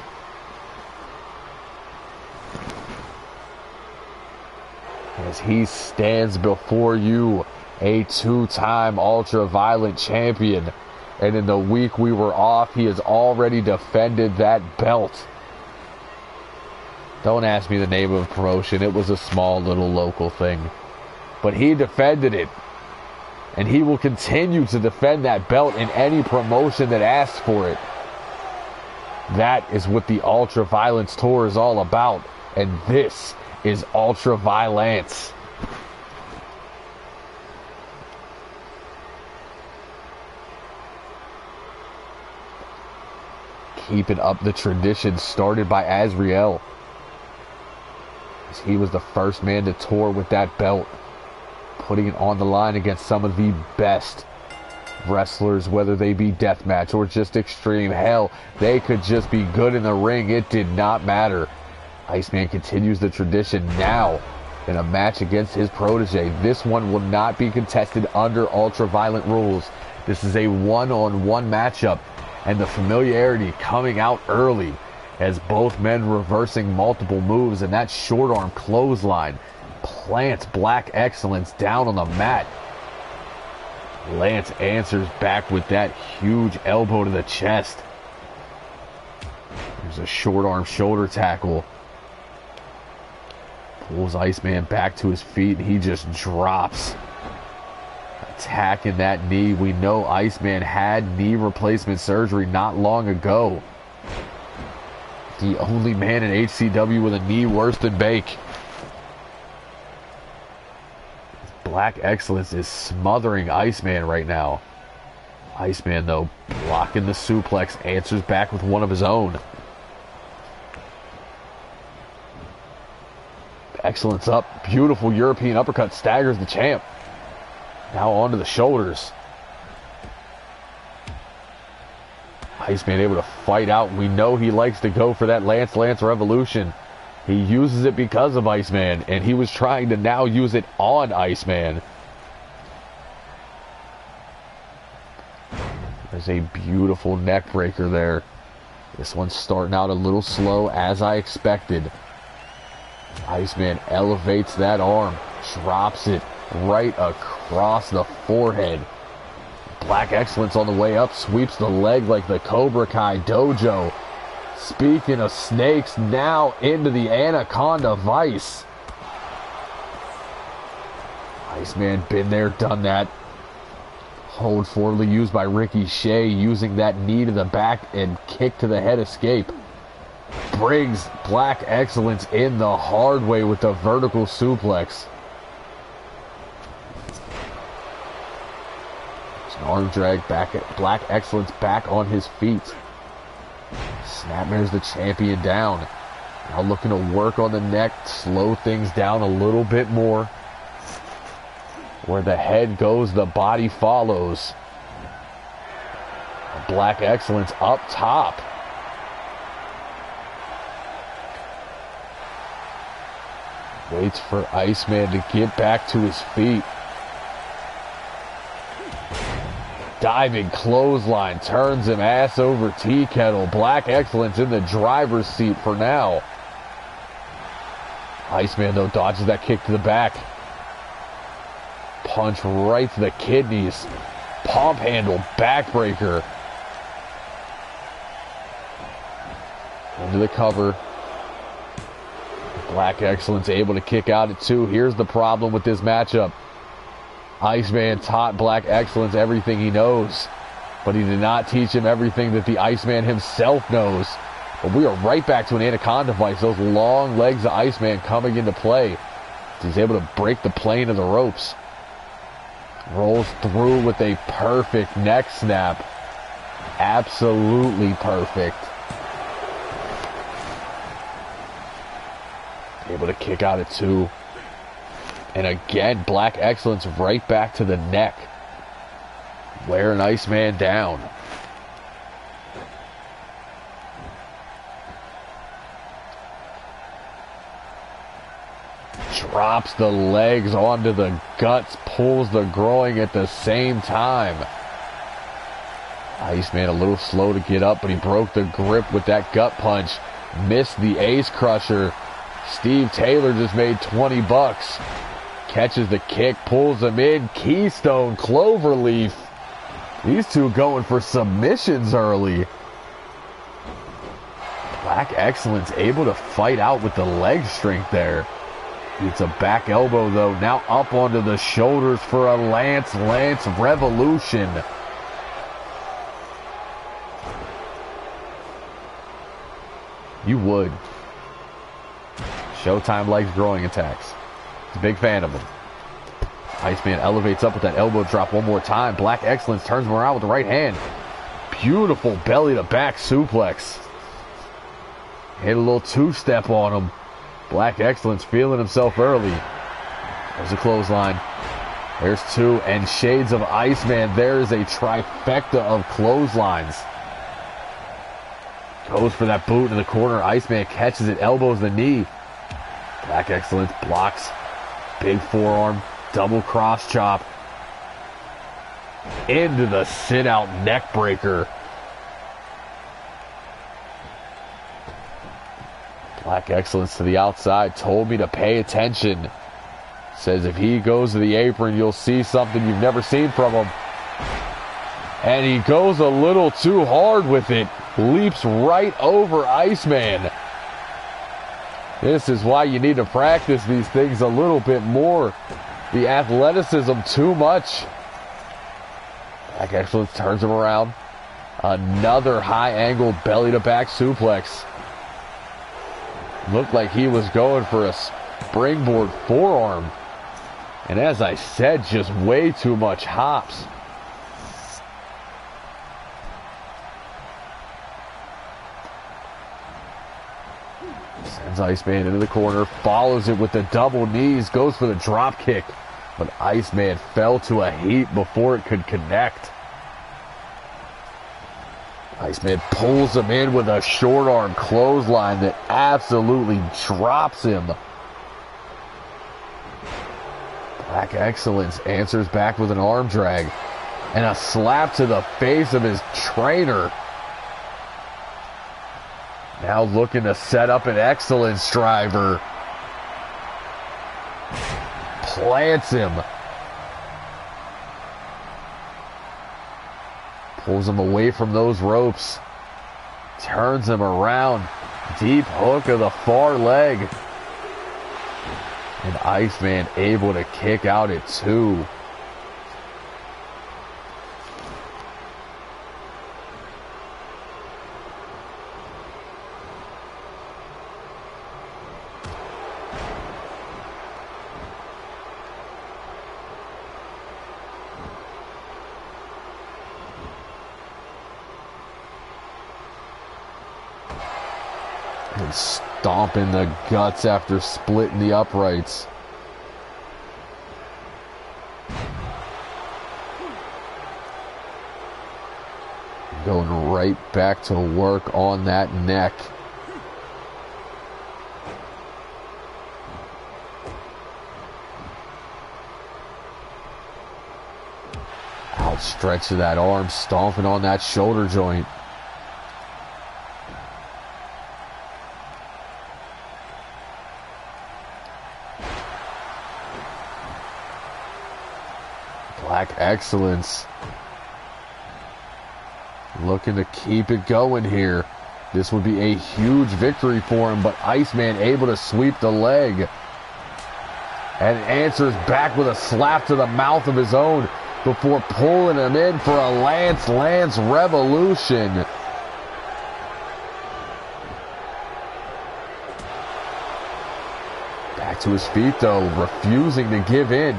As he stands before you, a two-time Ultraviolent champion. And in the week we were off, he has already defended that belt. Don't ask me the name of the promotion. It was a small little local thing. But he defended it. And he will continue to defend that belt in any promotion that asks for it. That is what the Ultraviolence Tour is all about. And this is Ultraviolence. Keeping up the tradition started by Azriel. As he was the first man to tour with that belt, putting it on the line against some of the best wrestlers, whether they be deathmatch or just extreme. Hell, they could just be good in the ring. It did not matter. Iceman continues the tradition now in a match against his protege. This one will not be contested under Ultraviolent rules. This is a one-on-one matchup, and the familiarity coming out early as both men reversing multiple moves, and that short arm clothesline plants Black Excellence down on the mat. Lance answers back with that huge elbow to the chest. There's a short arm shoulder tackle. Pulls Iceman back to his feet, and he just drops. Attacking that knee. We know Iceman had knee replacement surgery not long ago. The only man in HCW with a knee worse than Bake. Black Excellence is smothering Iceman right now. Iceman, though, blocking the suplex, answers back with one of his own. Excellence up. Beautiful European uppercut staggers the champ. Now onto the shoulders. Iceman able to fight out. We know he likes to go for that Lance Revolution. He uses it because of Iceman, and he was trying to now use it on Iceman. There's a beautiful neck breaker there. This one's starting out a little slow, as I expected. Iceman elevates that arm, drops it right across the forehead. Black Excellence on the way up, sweeps the leg like the Cobra Kai Dojo. Speaking of snakes, now into the Anaconda Vice. Iceman been there, done that. Hold forwardly used by Ricky Shea, using that knee to the back and kick to the head escape. Brings Black Excellence in the hard way with the vertical suplex. It's an arm drag back at Black Excellence back on his feet. Snapmare's the champion down. Now looking to work on the neck, slow things down a little bit more. Where the head goes, the body follows. Black Excellence up top. Waits for Iceman to get back to his feet. Diving clothesline, turns him ass over tea kettle. Black Excellence in the driver's seat for now. Iceman, though, dodges that kick to the back. Punch right to the kidneys. Pump handle, backbreaker. Into the cover. Black Excellence able to kick out at 2. Here's the problem with this matchup. Iceman taught Black Excellence everything he knows, but he did not teach him everything that the Iceman himself knows. But we are right back to an Anaconda vice. Those long legs of Iceman coming into play. He's able to break the plane of the ropes. Rolls through with a perfect neck snap. Absolutely perfect. Able to kick out at 2. And again, Black Excellence right back to the neck. Wearing Iceman down. Drops the legs onto the guts, pulls the groin at the same time. Iceman a little slow to get up, but he broke the grip with that gut punch. Missed the ace crusher. Steve Taylor just made 20 bucks. Catches the kick, pulls him in. Keystone Cloverleaf. These two going for submissions early. Black Excellence able to fight out with the leg strength there. It's a back elbow though. Now up onto the shoulders for a Lance Revolution. You would. Showtime likes growing attacks. He's a big fan of them. Iceman elevates up with that elbow drop one more time. Black Excellence turns him around with the right hand. Beautiful belly to back suplex. Hit a little two-step on him. Black Excellence feeling himself early. There's a clothesline. There's 2, and shades of Iceman. There is a trifecta of clotheslines. Goes for that boot in the corner. Iceman catches it, elbows the knee. Black Excellence blocks. Big forearm, double cross chop. Into the sit-out neck breaker. Black Excellence to the outside, told me to pay attention. Says if he goes to the apron, you'll see something you've never seen from him. And he goes a little too hard with it. Leaps right over Iceman. This is why you need to practice these things a little bit more. The athleticism too much. Black Excellence turns him around. Another high angle belly to back suplex. Looked like he was going for a springboard forearm. And as I said, just way too much hops. Sends Iceman into the corner, follows it with the double knees, goes for the drop kick. But Iceman fell to a heap before it could connect. Iceman pulls him in with a short arm clothesline that absolutely drops him. Black Excellence answers back with an arm drag and a slap to the face of his trainer. Now looking to set up an Excellence driver. Plants him. Pulls him away from those ropes. Turns him around. Deep hook of the far leg. And Iceman able to kick out at 2. And stomping the guts after splitting the uprights. Going right back to work on that neck. Outstretch of that arm, stomping on that shoulder joint. Black Excellence looking to keep it going here. This would be a huge victory for him, but Iceman able to sweep the leg. And answers back with a slap to the mouth of his own before pulling him in for a Lance Revolution. Back to his feet though, refusing to give in.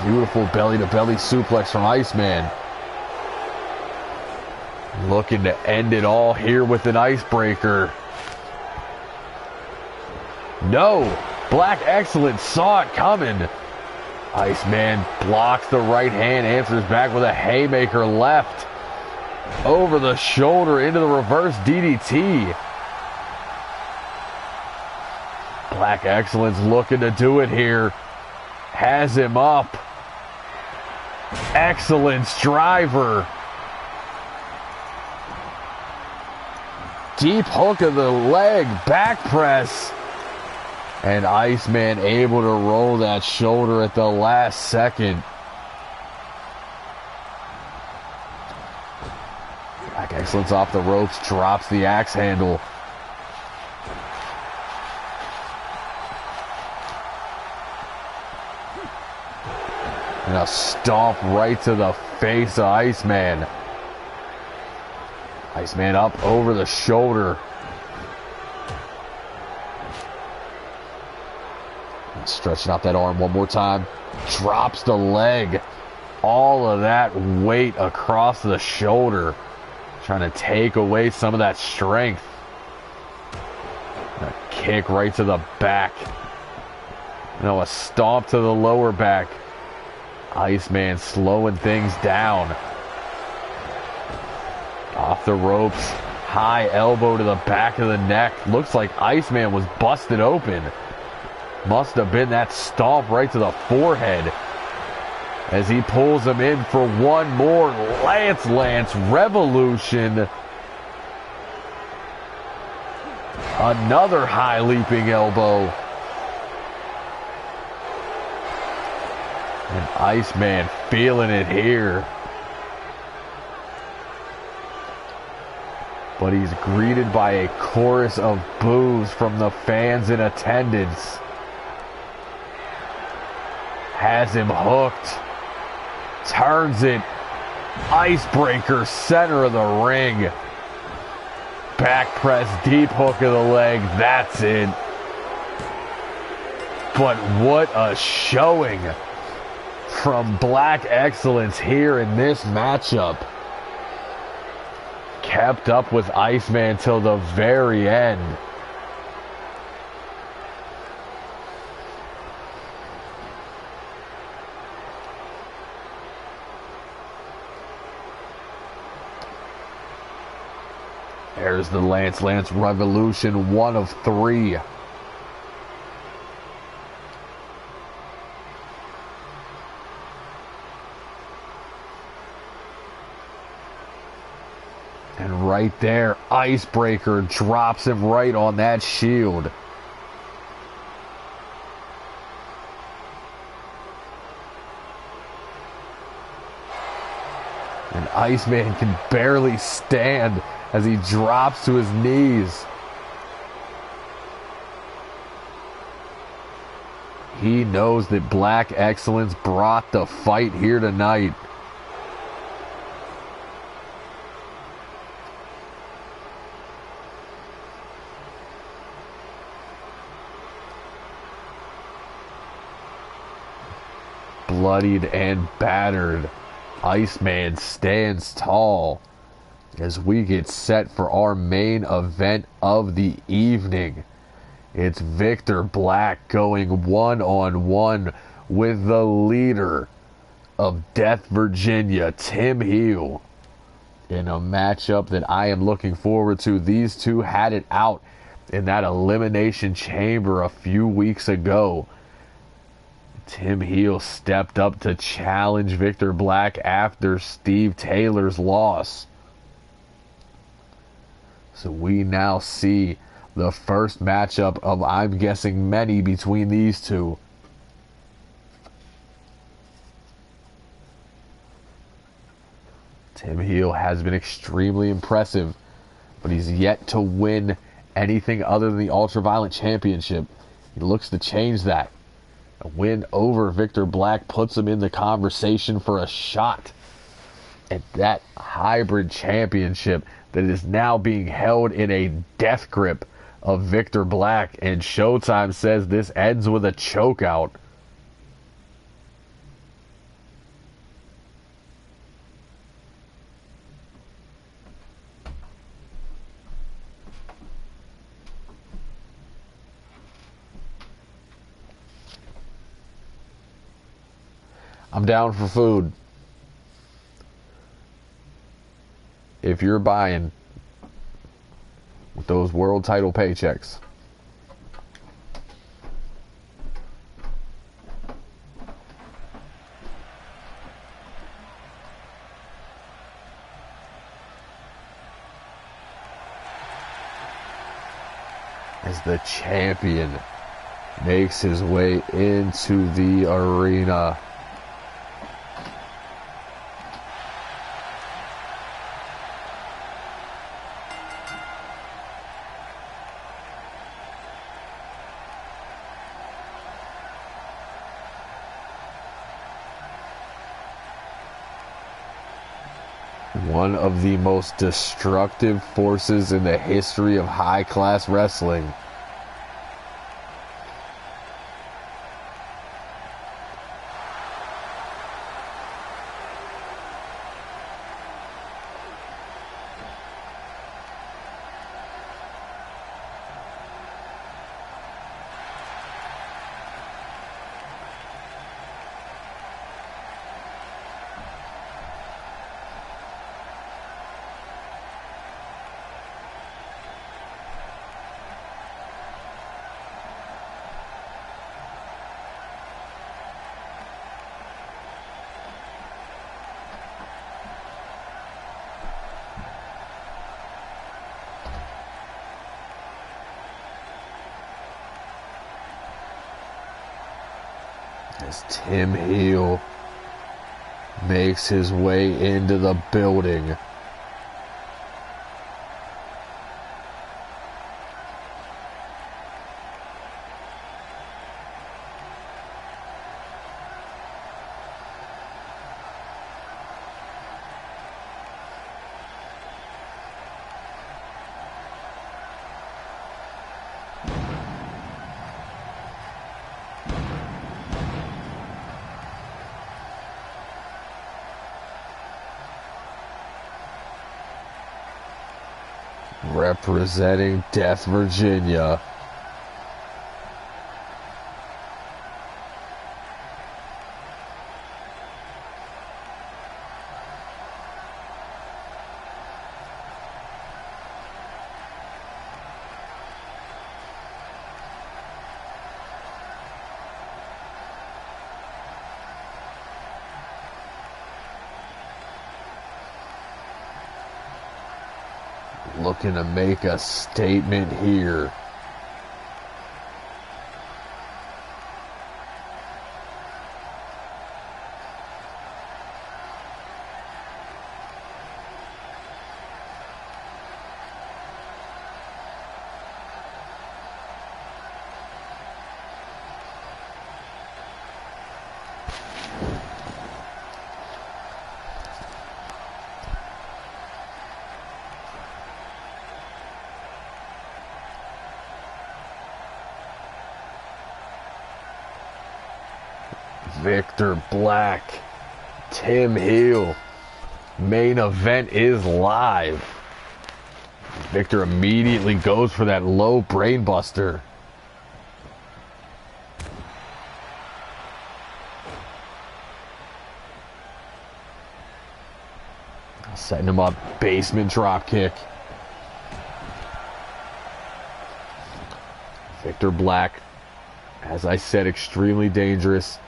Beautiful belly-to-belly suplex from Iceman. Looking to end it all here with an icebreaker. No! Black Excellence saw it coming. Iceman blocks the right hand, answers back with a haymaker left. Over the shoulder into the reverse DDT. Black Excellence looking to do it here. Has him up. Excellence driver. Deep hook of the leg, back press. And Iceman able to roll that shoulder at the last second. Black Excellence off the ropes, drops the axe handle. And a stomp right to the face of Iceman. Iceman up over the shoulder. Stretching out that arm one more time. Drops the leg. All of that weight across the shoulder. Trying to take away some of that strength. A kick right to the back. A stomp to the lower back. Iceman slowing things down. Off the ropes. High elbow to the back of the neck. Looks like Iceman was busted open. Must have been that stomp right to the forehead. As he pulls him in for one more Lance Revolution. Another high leaping elbow. And Iceman feeling it here. But he's greeted by a chorus of boos from the fans in attendance. Has him hooked. Turns it. Icebreaker, center of the ring. Back press, deep hook of the leg. That's it. But what a showing from Black Excellence here in this matchup. Kept up with Iceman till the very end. There's the Lance Revolution, 1 of 3. And right there, Icebreaker drops him right on that shield. And Iceman can barely stand as he drops to his knees. He knows that Black Excellence brought the fight here tonight. Bloodied and battered, Iceman stands tall as we get set for our main event of the evening. It's Victor Black going one-on-one with the leader of Death Virginia, Tim Heel, in a matchup that I am looking forward to. These two had it out in that Elimination Chamber a few weeks ago. Tim Heel stepped up to challenge Victor Black after Steve Taylor's loss. So we now see the first matchup of, I'm guessing, many between these two. Tim Heel has been extremely impressive, but he's yet to win anything other than the Ultraviolent Championship. He looks to change that. A win over Victor Black puts him in the conversation for a shot at that hybrid championship that is now being held in a death grip of Victor Black, and Showtime says this ends with a chokeout. I'm down for food. If you're buying with those world title paychecks. As the champion makes his way into the arena. One of the most destructive forces in the history of high-class wrestling. As Tim Heel makes his way into the building. Representing Death, Virginia. Looking to make a statement here. Victor Black, Tim Heel. Main event is live. Victor immediately goes for that low brainbuster. Setting him up, basement drop kick. Victor Black, as I said, extremely dangerous.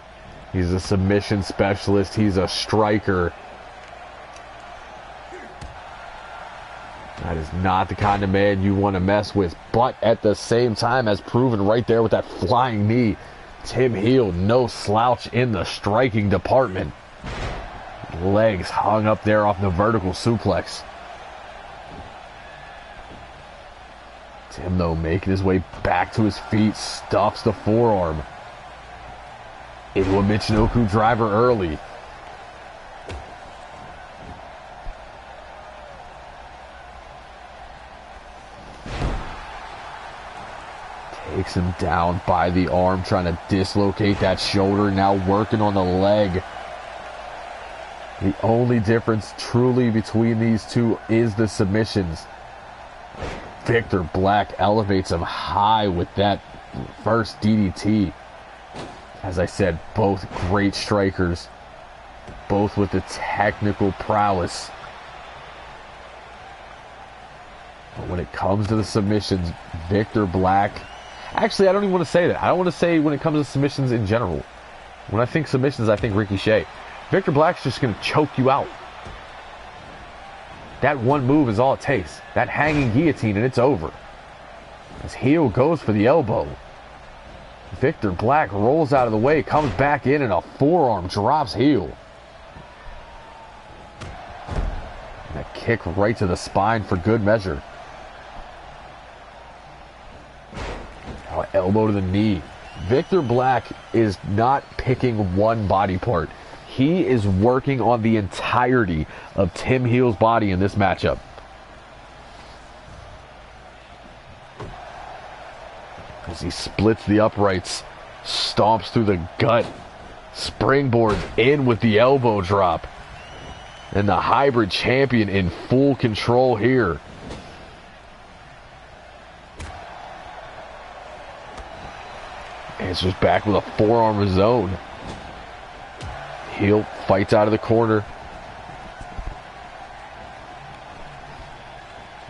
He's a submission specialist. He's a striker. That is not the kind of man you want to mess with. But at the same time, as proven right there with that flying knee, Tim Heel, no slouch in the striking department. Legs hung up there off the vertical suplex. Tim, though, making his way back to his feet, stuffs the forearm into a Michinoku driver early. Takes him down by the arm, trying to dislocate that shoulder, now working on the leg. The only difference truly between these two is the submissions. Victor Black elevates him high with that first DDT. As I said, both great strikers, both with the technical prowess. But when it comes to the submissions, Victor Black... Actually, I don't even want to say that. I don't want to say when it comes to submissions in general. When I think submissions, I think Ricochet. Victor Black's just going to choke you out. That one move is all it takes. That hanging guillotine, and it's over. As heel goes for the elbow. Victor Black rolls out of the way, comes back in, and a forearm drops heel. And a kick right to the spine for good measure. Oh, elbow to the knee. Victor Black is not picking one body part. He is working on the entirety of Tim Heel's body in this matchup. As he splits the uprights, stomps through the gut, springboards in with the elbow drop. And the hybrid champion in full control here. Answers back with a forearm of his own. Heel fights out of the corner.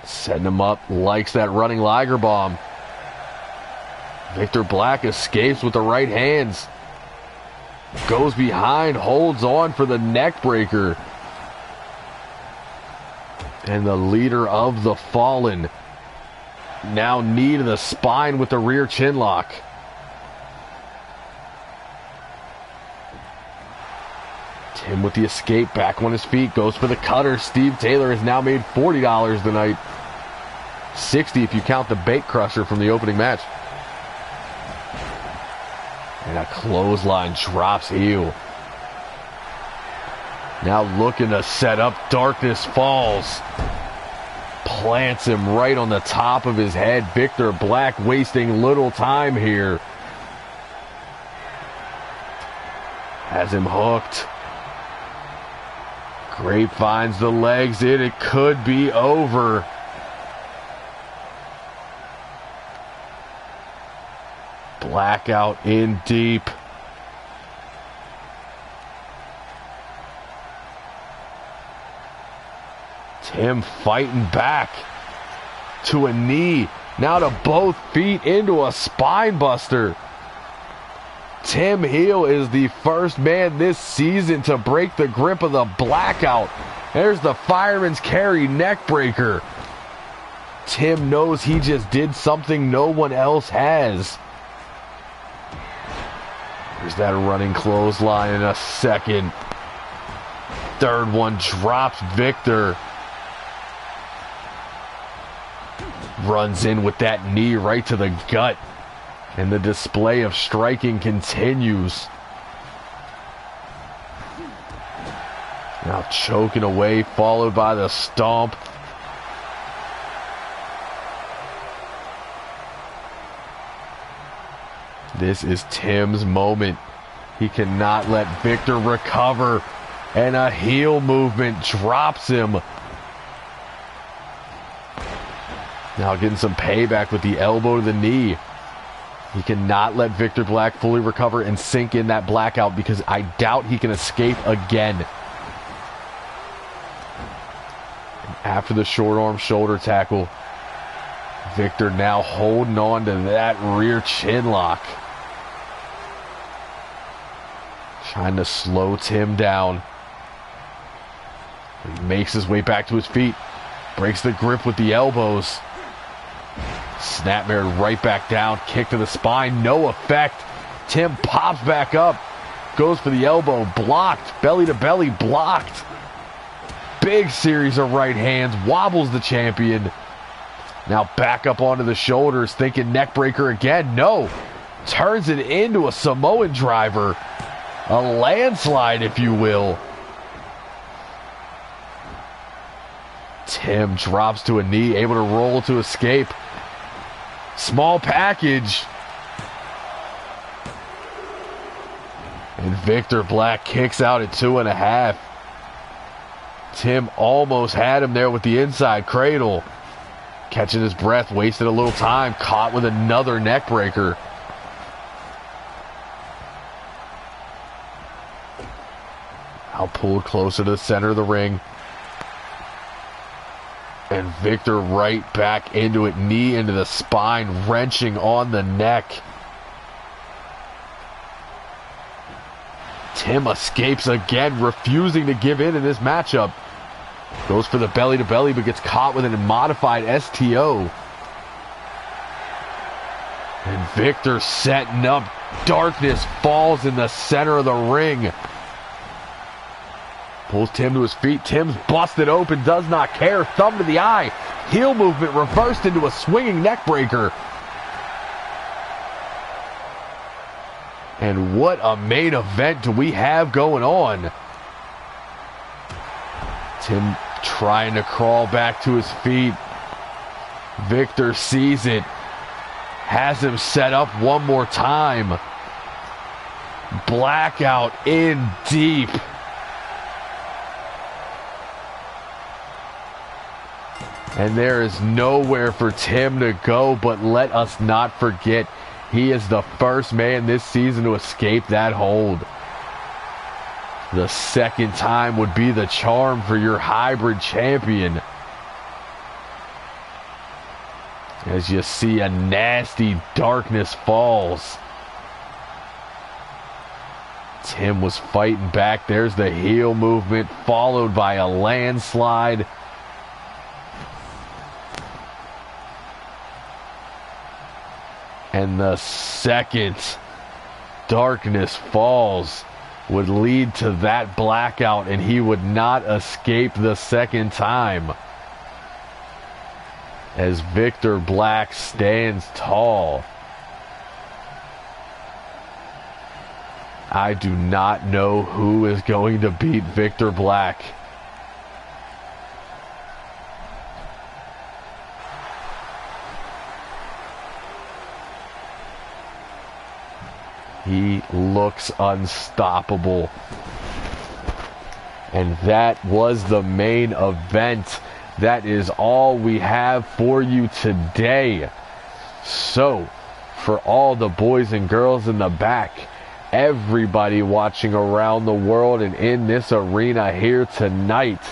Setting him up, likes that running Liger bomb. Victor Black escapes with the right hands. Goes behind, holds on for the neck breaker. And the leader of the Fallen. Now knee to the spine with the rear chin lock. Tim with the escape, back on his feet, goes for the cutter. Steve Taylor has now made $40 tonight. $60 if you count the bait crusher from the opening match. And a clothesline drops heel. Now looking to set up, Darkness Falls. Plants him right on the top of his head. Victor Black wasting little time here. Has him hooked. Grape finds the legs in. It could be over. Blackout in deep. Tim fighting back to a knee. Now to both feet into a spine buster. Tim Heel is the first man this season to break the grip of the blackout. There's the fireman's carry neck breaker. Tim knows he just did something no one else has. There's that running clothesline in a second. Third one drops Victor. Runs in with that knee right to the gut. And the display of striking continues. Now choking away, followed by the stomp. This is Tim's moment. He cannot let Victor recover. And a heel movement drops him. Now getting some payback with the elbow to the knee. He cannot let Victor Black fully recover and sink in that blackout because I doubt he can escape again. And after the short arm shoulder tackle, Victor now holding on to that rear chin lock. Trying to slow Tim down. He makes his way back to his feet. Breaks the grip with the elbows. Snapmare right back down. Kick to the spine. No effect. Tim pops back up. goes for the elbow, blocked. Belly to belly, blocked. Big series of right hands, wobbles the champion. Now back up onto the shoulders, thinking neck breaker again. No, turns it into a Samoan driver. A landslide, if you will. Tim drops to a knee, able to roll to escape. Small package. And Victor Black kicks out at 2.5. Tim almost had him there with the inside cradle. Catching his breath, wasted a little time, caught with another neck breaker. Now pulled closer to the center of the ring. And Victor right back into it, knee into the spine, wrenching on the neck. Tim escapes again, refusing to give in this matchup. Goes for the belly to belly, but gets caught with a modified STO. And Victor setting up. Darkness falls in the center of the ring. Pulls Tim to his feet. Tim's busted open, does not care. Thumb to the eye. Heel movement reversed into a swinging neck breaker. And what a main event do we have going on. Tim trying to crawl back to his feet. Victor sees it. Has him set up one more time. Blackout in deep. And there is nowhere for Tim to go, but let us not forget, he is the first man this season to escape that hold. The second time would be the charm for your hybrid champion. As you see a nasty Darkness falls. Tim was fighting back. There's the heel movement, followed by a landslide. And the second Darkness falls would lead to that blackout, and he would not escape the second time. As Victor Black stands tall. I do not know who is going to beat Victor Black. He looks unstoppable. And that was the main event. That is all we have for you today. So, for all the boys and girls in the back, everybody watching around the world and in this arena here tonight,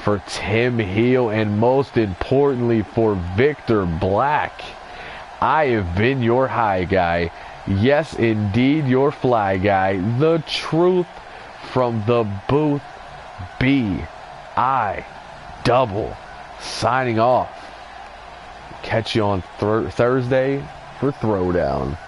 for Tim Heel and most importantly for Victor Black, I have been your high guy. Yes, indeed, your fly guy. The truth from the booth. B.I. Double. Signing off. Catch you on Thursday for Throwdown.